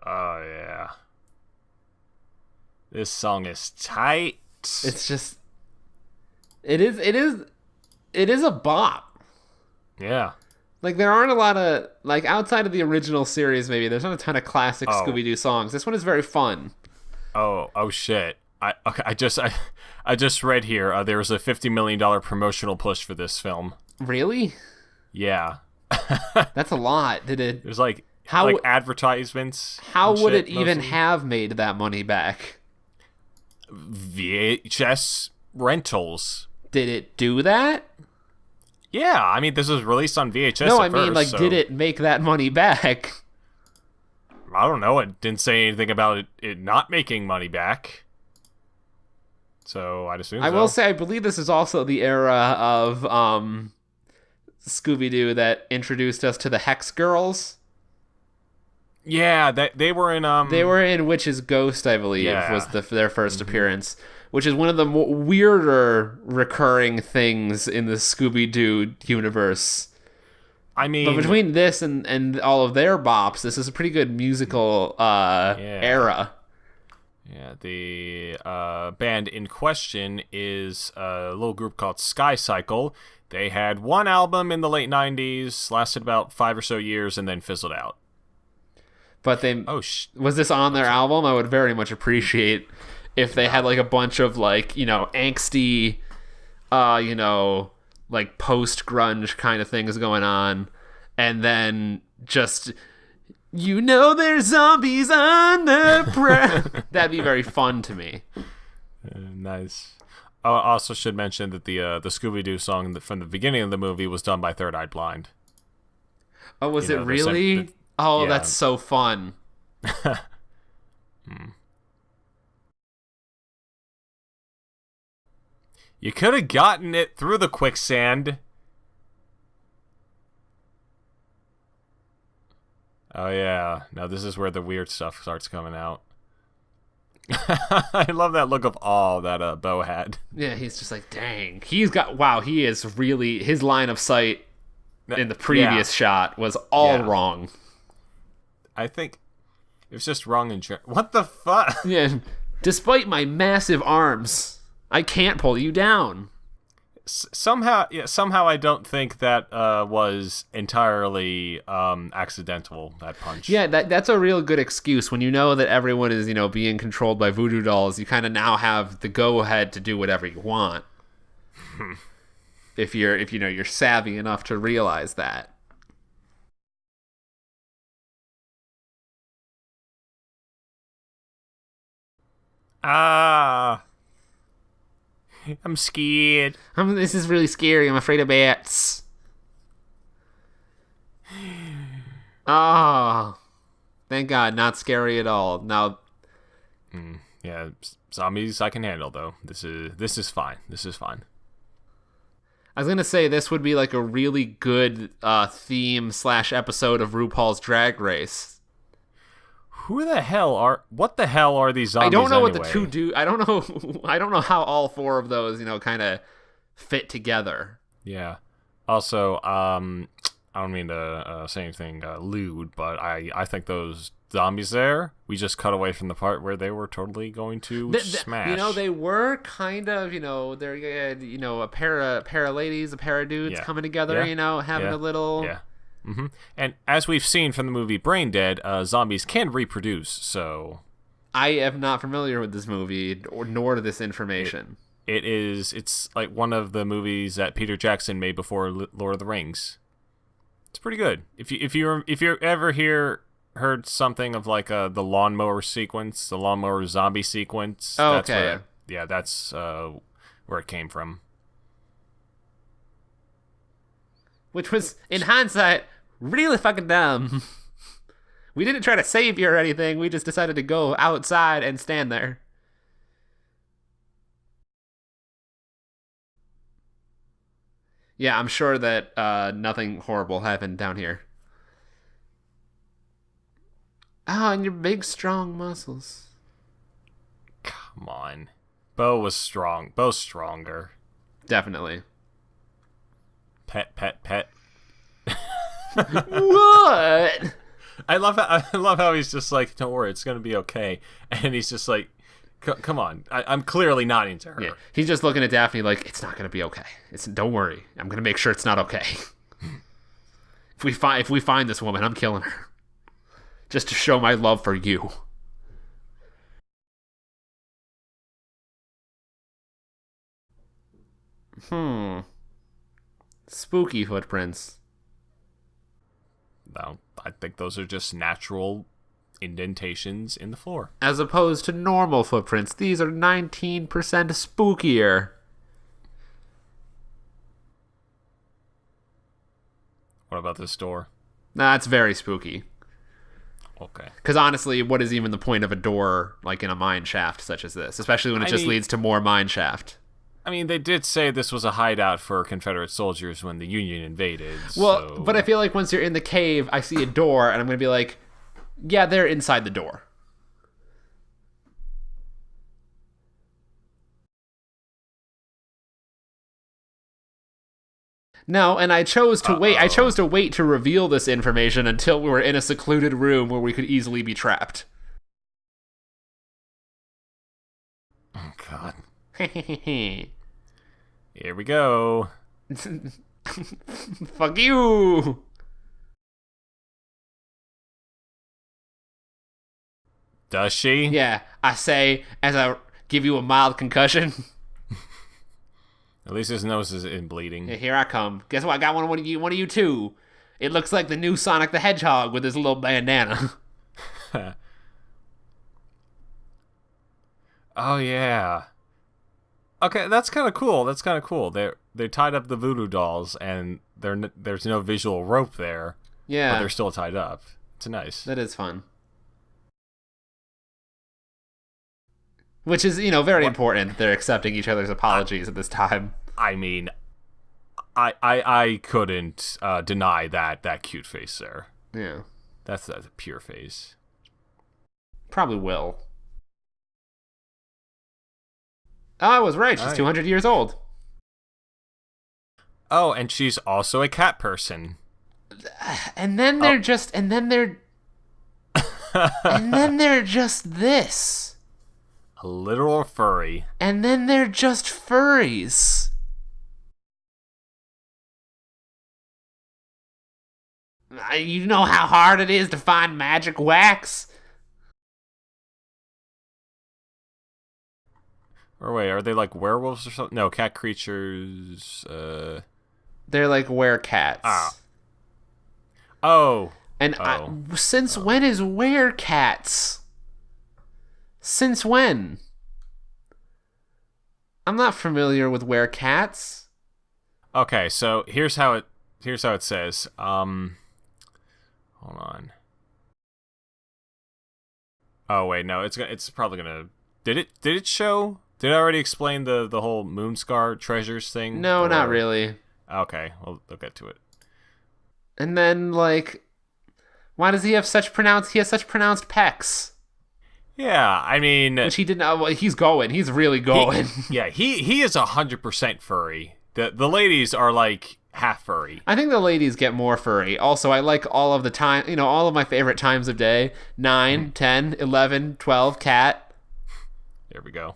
Oh yeah. This song is tight. It's just... It is a bop. Yeah. Like, there aren't a lot of... Like, outside of the original series, maybe, there's not a ton of classic Scooby-Doo songs. This one is very fun. Oh shit. I just read here there was a $50 million promotional push for this film. Really? Yeah. That's a lot. Did it... There's like advertisements. How would it even have made that money back? VHS rentals. Did it do that? Yeah, I mean, this was released on VHS. No, I mean, like, did it make that money back? I don't know. It didn't say anything about it not making money back. So I'd assume. I will say, I believe this is also the era of Scooby-Doo that introduced us to the Hex Girls. Yeah, they were in. They were in Witch's Ghost, I believe, was their first appearance, which is one of the weirder recurring things in the Scooby-Doo universe. I mean, but between this and all of their bops, this is a pretty good musical era. Yeah, the band in question is a little group called Sky Cycle. They had one album in the late 90s, lasted about 5 or so years, and then fizzled out. But they... was this on their album? I would very much appreciate if they had, like, a bunch of, like, you know, angsty, you know, like, post-grunge kind of things going on. And then just... You know there's zombies under pressure. That'd be very fun to me. Nice. I also should mention that the Scooby-Doo song from the beginning of the movie was done by Third Eye Blind. Oh, was it really? Yeah. That's so fun. You could have gotten it through the quicksand. Oh, yeah. Now this is where the weird stuff starts coming out. I love that look of awe that Bo had. Yeah, he's just like, dang. He is really... His line of sight in the previous shot was all wrong. I think it was just wrong in... What the fuck? Yeah. Despite my massive arms, I can't pull you down. Somehow I don't think that was entirely accidental, that punch. Yeah, that's a real good excuse. When you know that everyone is, you know, being controlled by voodoo dolls, you kind of now have the go-ahead to do whatever you want. if you're savvy enough to realize that. I'm scared. This is really scary. I'm afraid of bats. Thank God, not scary at all. Now, yeah, zombies I can handle though. This is fine. This is fine. I was gonna say this would be like a really good theme / episode of RuPaul's Drag Race. What the hell are these zombies? I don't know anyway? what the two do. I don't know how all four of those, you know, kind of fit together. Yeah. Also, I don't mean to say anything lewd, but I think those zombies there, we just cut away from the part where they were totally going to smash. You know, they were kind of, you know, they're, you know, a pair of ladies, a pair of dudes coming together, you know, having a little... Yeah. Mm-hmm. And as we've seen from the movie Brain Dead, zombies can reproduce, so... I am not familiar with this movie, nor this information. It's like one of the movies that Peter Jackson made before Lord of the Rings. It's pretty good. If you ever heard something of like the lawnmower sequence, the lawnmower zombie sequence. Oh, okay. That's where it came from. Which was, in hindsight, really fucking dumb. We didn't try to save you or anything. We just decided to go outside and stand there. Yeah, I'm sure that nothing horrible happened down here. And your big, strong muscles. Come on. Bo was strong. Bo's stronger. Definitely. Pet, pet, pet. What? I love how he's just like, don't worry, it's gonna be okay, and he's just like, come on, I'm clearly not into her. Yeah, he's just looking at Daphne like, it's not gonna be okay. Don't worry, I'm gonna make sure it's not okay. If we find this woman, I'm killing her, just to show my love for you. Spooky footprints. No, I think those are just natural indentations in the floor. As opposed to normal footprints, these are 19% spookier. What about this door? That's very spooky. Okay. Because honestly, what is even the point of a door like in a mine shaft such as this? Especially when it just leads to more mine shaft. I mean, they did say this was a hideout for Confederate soldiers when the Union invaded. Well, but I feel like once you're in the cave, I see a door, and I'm going to be like, yeah, they're inside the door. No, and I chose to wait. I chose to wait to reveal this information until we were in a secluded room where we could easily be trapped. Oh, God. Here we go. Fuck you. Does she? Yeah, I say as I give you a mild concussion. At least his nose isn't bleeding. Yeah, here I come. Guess what? I got one of you too. It looks like the new Sonic the Hedgehog with his little bandana. Oh yeah. Okay, that's kind of cool. They tied up the voodoo dolls, and there's no visual rope there. Yeah, but they're still tied up. It's nice. That is fun. Which is, very important. They're accepting each other's apologies at this time. I mean, I couldn't deny that cute face there. Yeah, that's a pure face. Probably will. Oh, I was right. She's 200 years old. Oh, and she's also a cat person. And then they're just this. A literal furry. And then they're just furries. You know how hard it is to find magic wax? Or wait, are they like werewolves or something? No, cat creatures. They're like werecats. Ah. Oh. And since when is werecats? Since when? I'm not familiar with werecats. Okay, so here's how it says. Hold on. Oh wait, no, it's probably gonna. Did it show? Did I already explain the whole Moonscar treasures thing? No, not really. Okay, well, we'll get to it. And then, why does he have such pronounced pecs? Yeah, I mean, which he didn't. Well, he's going. He's really going. He is 100% furry. The ladies are like half furry. I think the ladies get more furry. Also, I like all of the time. All of my favorite times of day: 9, 10, 11, 12. Cat. There we go.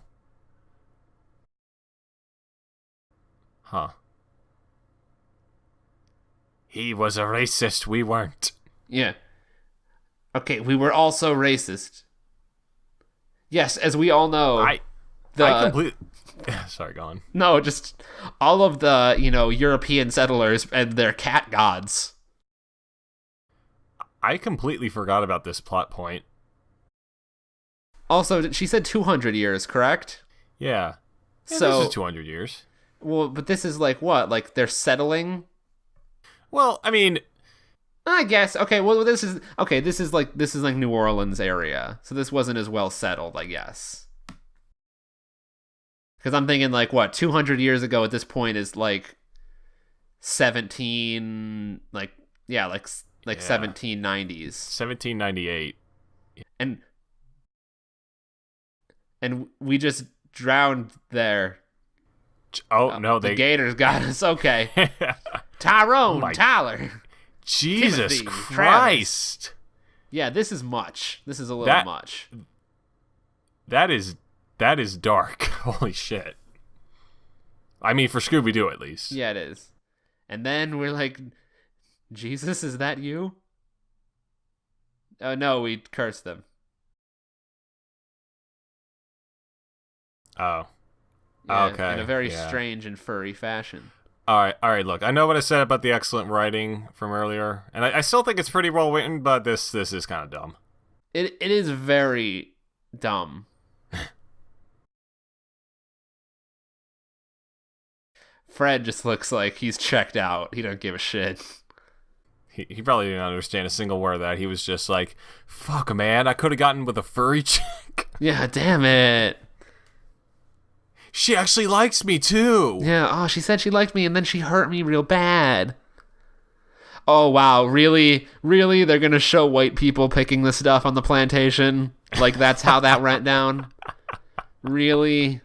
Huh. He was a racist. We weren't. Yeah. Okay, we were also racist. Yes, as we all know. I completely... Sorry, go on. No, just all of the, European settlers and their cat gods. I completely forgot about this plot point. Also, she said 200 years, correct? Yeah. So this is 200 years. Well, but this is like what? Like they're settling? Well, I mean, I guess. Okay, well this is like New Orleans area. So this wasn't as well settled, I guess. Cuz I'm thinking like what, 200 years ago at this point is like like 1790s. 1798. And we just drowned there. Oh, no, the gators got us. Okay. Tyrone, Tyler. Jesus Timothy, Christ. Travis. Yeah, this is much. This is a little much. That is dark. Holy shit. I mean, for Scooby Doo at least. Yeah, it is. And then we're like, Jesus, is that you? Oh, no, we cursed them. Oh. Yeah, okay. In a very strange and furry fashion. All right. Look, I know what I said about the excellent writing from earlier, and I still think it's pretty well written, but this is kind of dumb. It is very dumb. Fred just looks like he's checked out. He don't give a shit. He probably didn't understand a single word of that. He was just like, fuck, man, I could have gotten with a furry chick. Yeah, damn it. She actually likes me, too. Yeah, she said she liked me, and then she hurt me real bad. Oh, wow, really? Really? They're going to show white people picking the stuff on the plantation? Like, that's how that went down? Really?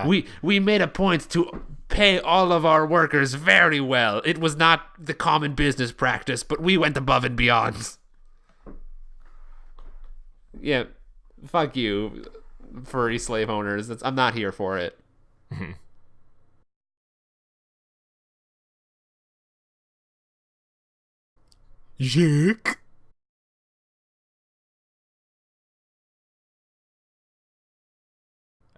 We made a point to pay all of our workers very well. It was not the common business practice, but we went above and beyond. Yeah, fuck you, furry slave owners. I'm not here for it. Yuck.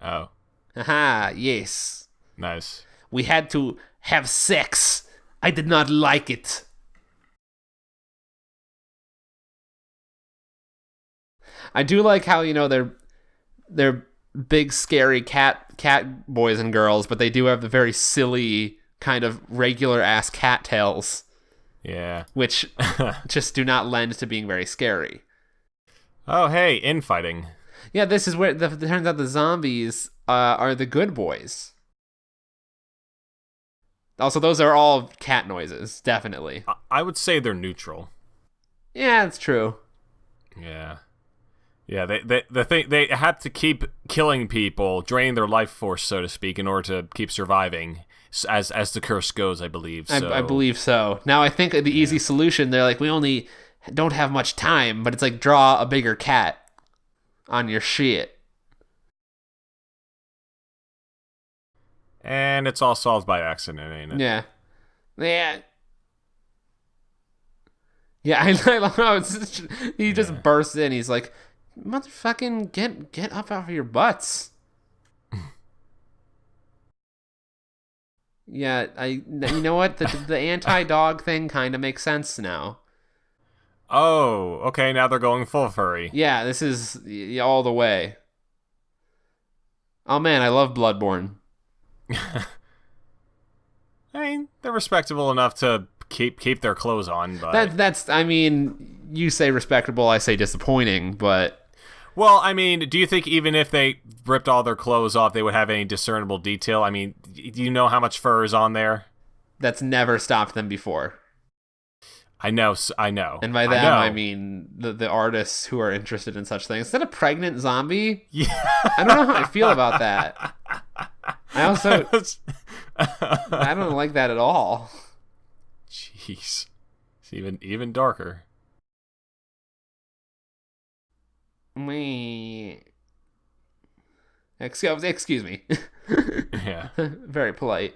Oh. Haha, yes. Nice. We had to have sex. I did not like it. I do like how, they're big scary cat boys and girls, but they do have the very silly kind of regular ass cat tails. Yeah. Which just do not lend to being very scary. Oh, hey, infighting. Yeah, this is where it turns out the zombies are the good boys. Also, those are all cat noises, definitely. I would say they're neutral. Yeah, it's true. Yeah. Yeah, they have to keep killing people, draining their life force, so to speak, in order to keep surviving, as the curse goes, I believe. So. I believe so. Now, I think the easy solution, they're like, we only don't have much time, but it's like, draw a bigger cat on your shit. And it's all solved by accident, ain't it? Yeah. Yeah. Yeah, I love how he just bursts in. He's like, motherfucking get up out of your butts. Yeah, you know what? The anti-dog thing kind of makes sense now. Oh, okay, now they're going full furry. Yeah, this is all the way. Oh man, I love Bloodborne. I mean, they're respectable enough to keep their clothes on, but that's I mean, you say respectable, I say disappointing, but well, I mean, do you think even if they ripped all their clothes off, they would have any discernible detail? I mean, do you know how much fur is on there? That's never stopped them before. I know. And by them, I mean the artists who are interested in such things. Is that a pregnant zombie? Yeah. I don't know how I feel about that. I also... I don't like that at all. Jeez. It's even darker. Excuse me. Yeah. Very polite.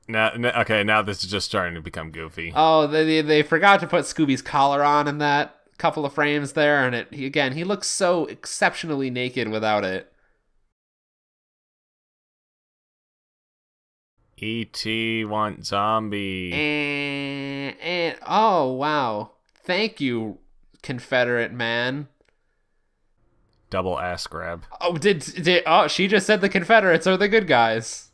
Now this is just starting to become goofy. Oh, they forgot to put Scooby's collar on in that couple of frames there, and he looks so exceptionally naked without it. E.T. want zombie. And oh wow, thank you, Confederate man. Double ass grab. Oh, she just said the Confederates are the good guys.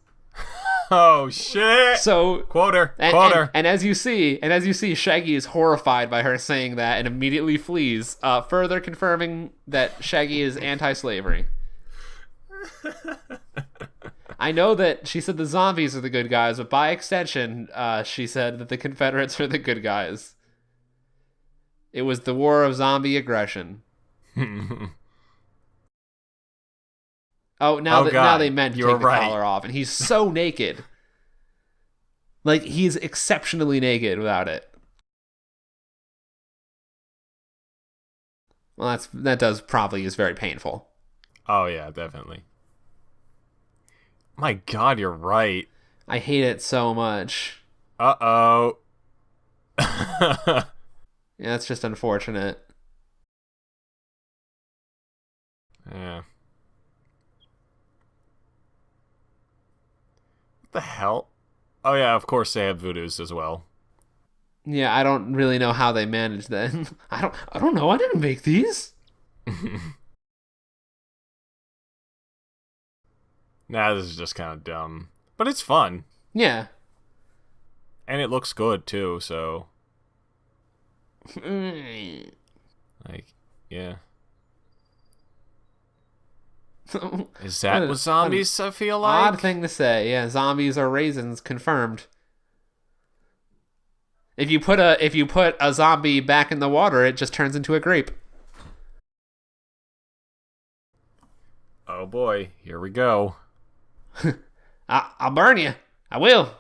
Oh shit! So quote her. And as you see, Shaggy is horrified by her saying that and immediately flees, further confirming that Shaggy is anti-slavery. I know that she said the zombies are the good guys, but by extension, she said that the Confederates are the good guys. It was the war of zombie aggression. Now they meant to take the collar off, and he's so naked. Like, he's exceptionally naked without it. Well, that does probably is very painful. Oh, yeah, definitely. My God, you're right. I hate it so much. Uh-oh. Yeah, that's just unfortunate. Yeah. What the hell? Oh, yeah, of course they have voodoos as well. Yeah, I don't really know how they managed that. I don't know. I didn't make these. Nah, this is just kind of dumb. But it's fun. Yeah. And it looks good, too, so... like, yeah. Is that what zombies feel like? Odd thing to say. Yeah, zombies are raisins, confirmed. If you put a zombie back in the water, it just turns into a grape. Oh boy, here we go. I'll burn you. I will.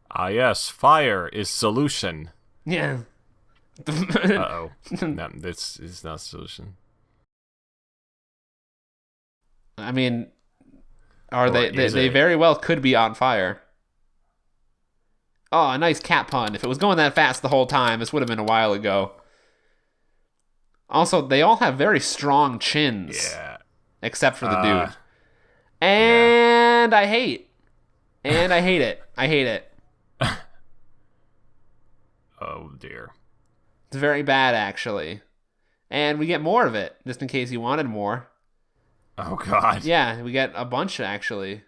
Ah yes, fire is solution. Yeah. Uh-oh. No, this is not a solution. I mean, they very well could be on fire. Oh, a nice cat pun. If it was going that fast the whole time, this would have been a while ago. Also, they all have very strong chins. Yeah. Except for the dude. And yeah. I hate it. I hate it. Oh, dear. It's very bad, actually. And we get more of it, just in case you wanted more. Oh, God. Yeah, we get a bunch, actually.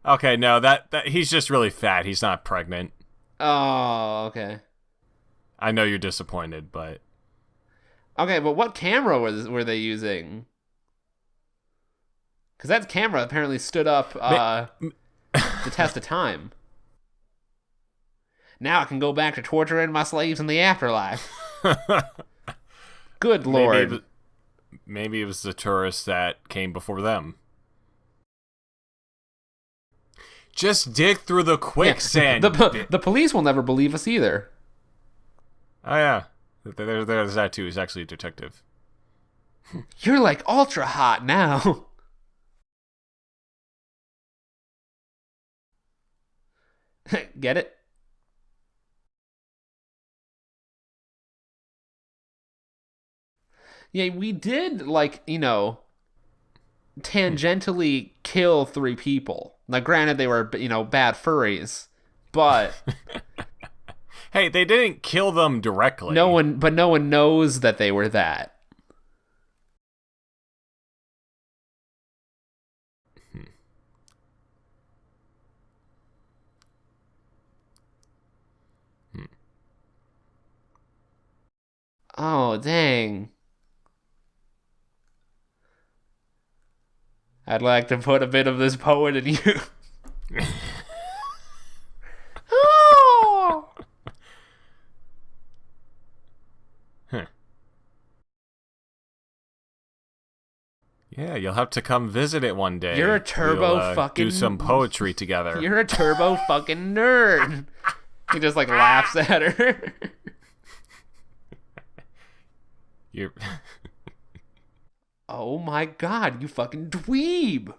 Okay, no, that he's just really fat. He's not pregnant. Oh, okay. I know you're disappointed, but... Okay, but what camera were they using? Because that camera apparently stood up the test of time. Now I can go back to torturing my slaves in the afterlife. Good Lord. Maybe it was the tourists that came before them. Just dig through the quicksand. The police will never believe us either. Oh, yeah. There's that, too. He's actually a detective. You're like ultra hot now. Get it? Yeah, we did, like, tangentially kill 3 people. Now, granted, they were, bad furries, but... Hey, they didn't kill them directly. No one knows that they were that. Oh, dang. I'd like to put a bit of this poet in you. Oh! Huh. Yeah, you'll have to come visit it one day. You're a turbo fucking... do some poetry together. You're a turbo fucking nerd. He just, like, laughs at her. You're... Oh my God, you fucking dweeb.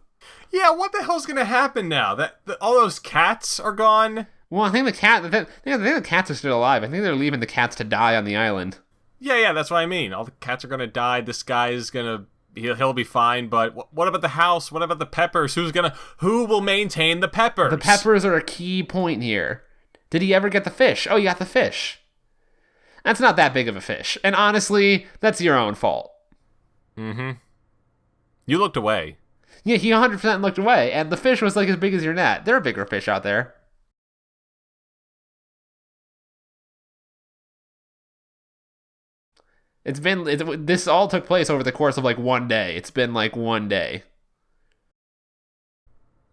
Yeah, what the hell's gonna happen now? That all those cats are gone? Well, I think the cats are still alive. I think they're leaving the cats to die on the island. Yeah, that's what I mean. All the cats are gonna die. This guy is gonna... He'll be fine, but what about the house? What about the peppers? Who will maintain the peppers? The peppers are a key point here. Did he ever get the fish? Oh, you got the fish. That's not that big of a fish. And honestly, that's your own fault. Mm-hmm. You looked away. Yeah, he 100% looked away, and the fish was like as big as your net. There are bigger fish out there. This all took place over the course of like one day. It's been like one day.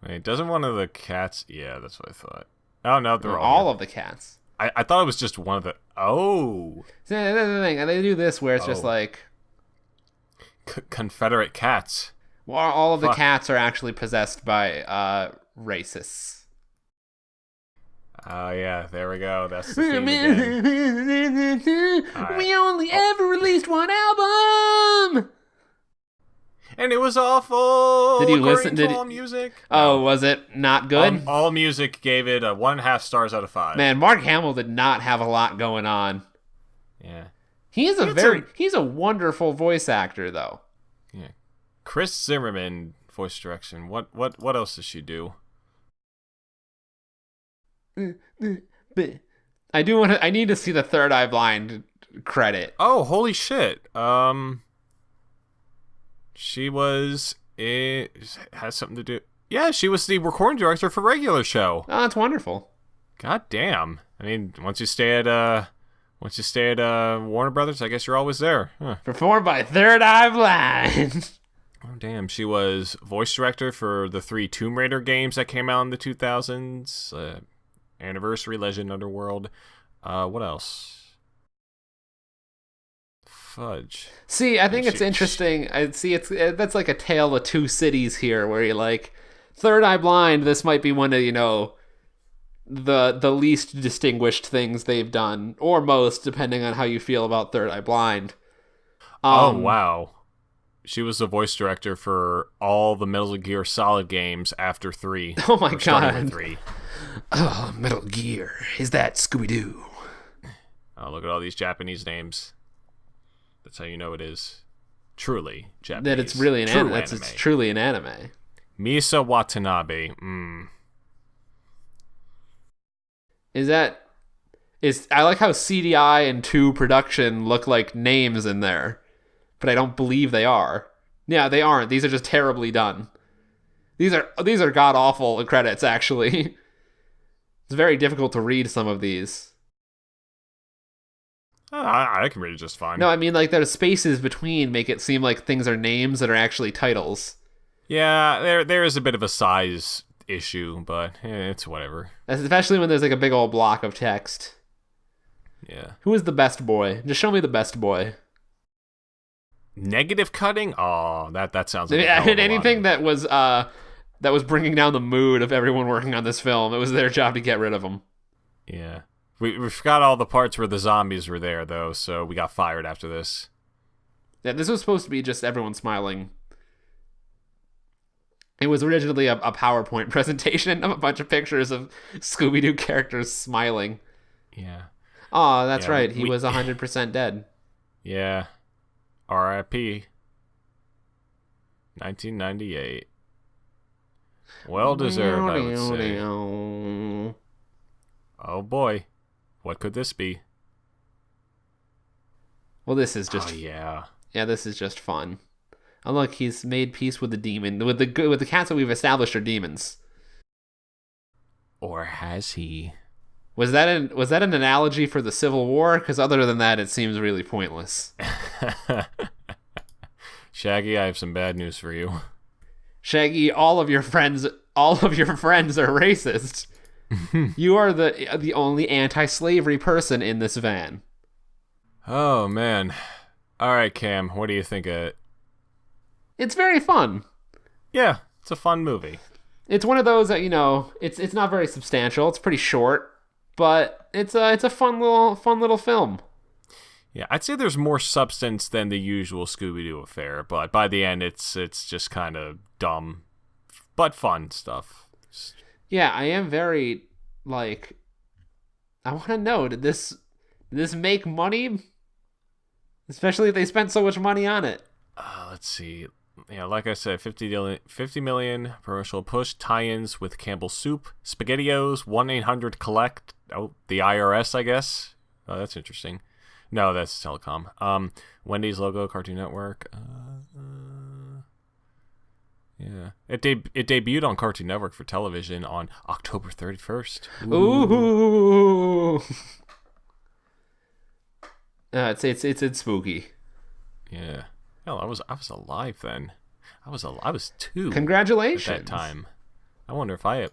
Wait, doesn't one of the cats? Yeah, that's what I thought. Oh no, they're all of the cats. I thought it was just one of the. Oh. See, that's the thing. They do this where it's just like Confederate cats. Well, all of the cats are actually possessed by racists. Oh, yeah, there we go. That's the theme again. Right. We only ever released one album! And it was awful. Did you listen to all music? Oh, no. Was it not good? All music gave it 1.5 stars out of 5. Man, Mark Hamill did not have a lot going on. Yeah. He's a wonderful voice actor, though. Yeah. Chris Zimmerman, voice direction. What else does she do? I need to see the Third Eye Blind credit. Oh, holy shit. She was has something to do. Yeah, she was the recording director for Regular Show. Oh, that's wonderful. God damn. I mean, once you stay at Warner Brothers, I guess you're always there. Huh. Performed by Third Eye Blind. Oh, damn. She was voice director for the 3 Tomb Raider games that came out in the 2000s. Anniversary, Legend, Underworld. What else? Fudge. See, I think it's interesting. That's like a tale of two cities here, where you're like, Third Eye Blind, this might be one of, the least distinguished things they've done, or most, depending on how you feel about Third Eye Blind. Oh, wow. She was the voice director for all the Metal Gear Solid games after 3. Oh my god. 3. Oh, Metal Gear. Is that Scooby Doo? Oh, look at all these Japanese names. That's how you know it is truly Japanese. That it's really an anime. It's truly an anime. Misa Watanabe. I like how CDI and 2 production look like names in there, but I don't believe they are. Yeah, they aren't. These are just terribly done. These are god awful credits, actually. It's very difficult to read some of these. I can read it just fine. No, I mean, like, there's spaces between make it seem like things are names that are actually titles. Yeah, there is a bit of a size issue, but it's whatever. Especially when there's like a big old block of text. Yeah. Who is the best boy? Just show me the best boy. Negative cutting? Oh, that sounds like anything that was bringing down the mood of everyone working on this film. It was their job to get rid of them. Yeah. We forgot all the parts where the zombies were there, though, so we got fired after this. Yeah, this was supposed to be just everyone smiling. It was originally a PowerPoint presentation of a bunch of pictures of Scooby Doo characters smiling. Yeah. Oh, that's right. He was 100% dead. Yeah. R.I.P. 1998. Well deserved, I would say. Oh boy. What could this be? Well, this is just... Oh, yeah. Yeah, this is just fun. Oh, look, he's made peace with the demon. With the cats that we've established are demons. Or has he? Was that an analogy for the Civil War? Because other than that, it seems really pointless. Shaggy, I have some bad news for you. Shaggy, all of your friends are racist. You are the only anti-slavery person in this van. Oh, man. All right, Cam, what do you think of it? It's very fun. Yeah, it's a fun movie. It's one of those that, it's not very substantial. It's pretty short, but it's a fun little film. Yeah, I'd say there's more substance than the usual Scooby-Doo affair, but by the end, it's just kind of dumb, but fun stuff. Yeah, I am very, I want to know, did this make money? Especially if they spent so much money on it. Let's see. Yeah, like I said, 50 million promotional push, tie-ins with Campbell's Soup, SpaghettiOs, 1-800-COLLECT. Oh, the IRS, I guess. Oh, that's interesting. No, that's telecom. Wendy's logo, Cartoon Network. Yeah, it debuted on Cartoon Network for television on October 31st. Ooh. It's spooky. Yeah. Hell, I was alive then. I was 2. Congratulations. At that time. I wonder if I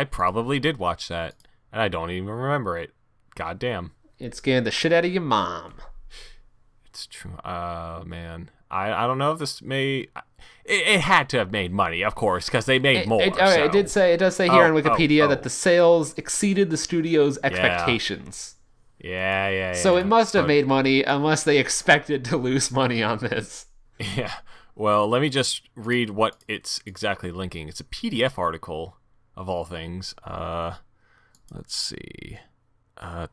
probably did watch that, and I don't even remember it. God damn. It scared the shit out of your mom. It's true. Man. I don't know if this may... It had to have made money, of course, because they made more. It does say here on Wikipedia that the sales exceeded the studio's expectations. Yeah. So it must have made money unless they expected to lose money on this. Yeah. Well, let me just read what it's exactly linking. It's a PDF article, of all things. Let's see.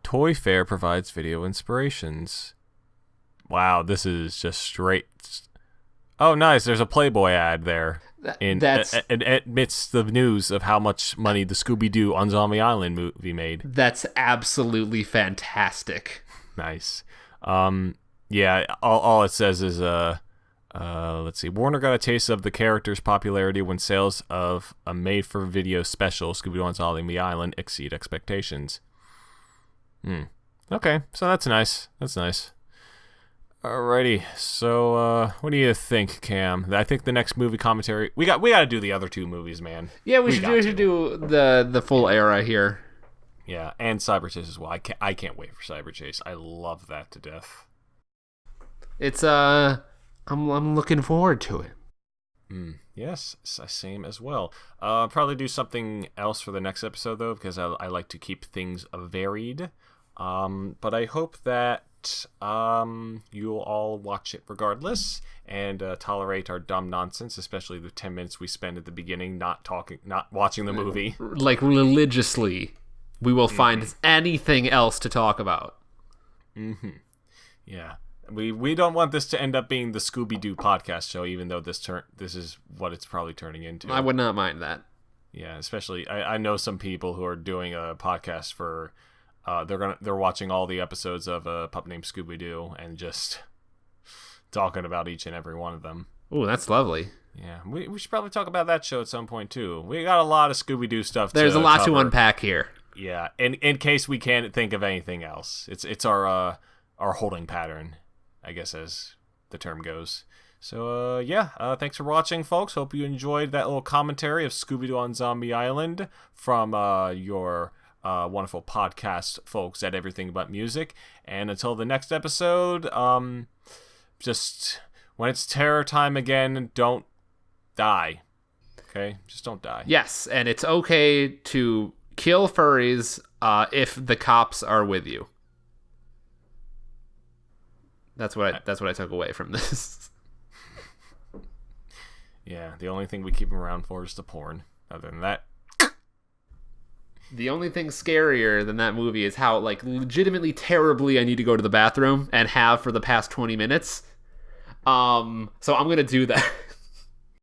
Toy Fair provides video inspirations. Wow, this is just straight... Oh, nice. There's a Playboy ad there. It admits the news of how much money the Scooby Doo on Zombie Island movie made. That's absolutely fantastic. Nice. Yeah, all it says is, let's see. Warner got a taste of the character's popularity when sales of a made-for-video special, Scooby Doo on Zombie Island, exceed expectations. Okay, so that's nice. Alrighty, so what do you think, Cam? I think the next movie commentary we got to do the other two movies, man. Yeah, we should do the full era here. Yeah, and Cyber Chase as well. I can't wait for Cyber Chase. I love that to death. It's I'm looking forward to it. Yes, same as well. Probably do something else for the next episode though, because I like to keep things varied. But I hope that you'll all watch it regardless and tolerate our dumb nonsense, especially the 10 minutes we spend at the beginning not watching the movie. Like religiously, we will find anything else to talk about. Yeah. We don't want this to end up being the Scooby Doo podcast show, even though this is what it's probably turning into. I would not mind that. Yeah, especially I know some people who are doing a podcast for they're watching all the episodes of a pup named Scooby Doo and just talking about each and every one of them. Ooh, that's lovely. Yeah, we should probably talk about that show at some point too. We got a lot of Scooby Doo stuff. There's a lot cover. to unpack here. Yeah, in case we can't think of anything else, it's our holding pattern, I guess, as the term goes. So, thanks for watching, folks. Hope you enjoyed that little commentary of Scooby-Doo on Zombie Island from your wonderful podcast folks at Everything But Music. And until the next episode, just when it's terror time again, don't die. Okay? Just don't die. Yes, and it's okay to kill furries if the cops are with you. That's what I took away from this. Yeah, the only thing we keep them around for is the porn. Other than that, the only thing scarier than that movie is how legitimately terribly I need to go to the bathroom and have for the past 20 minutes. So I'm gonna do that.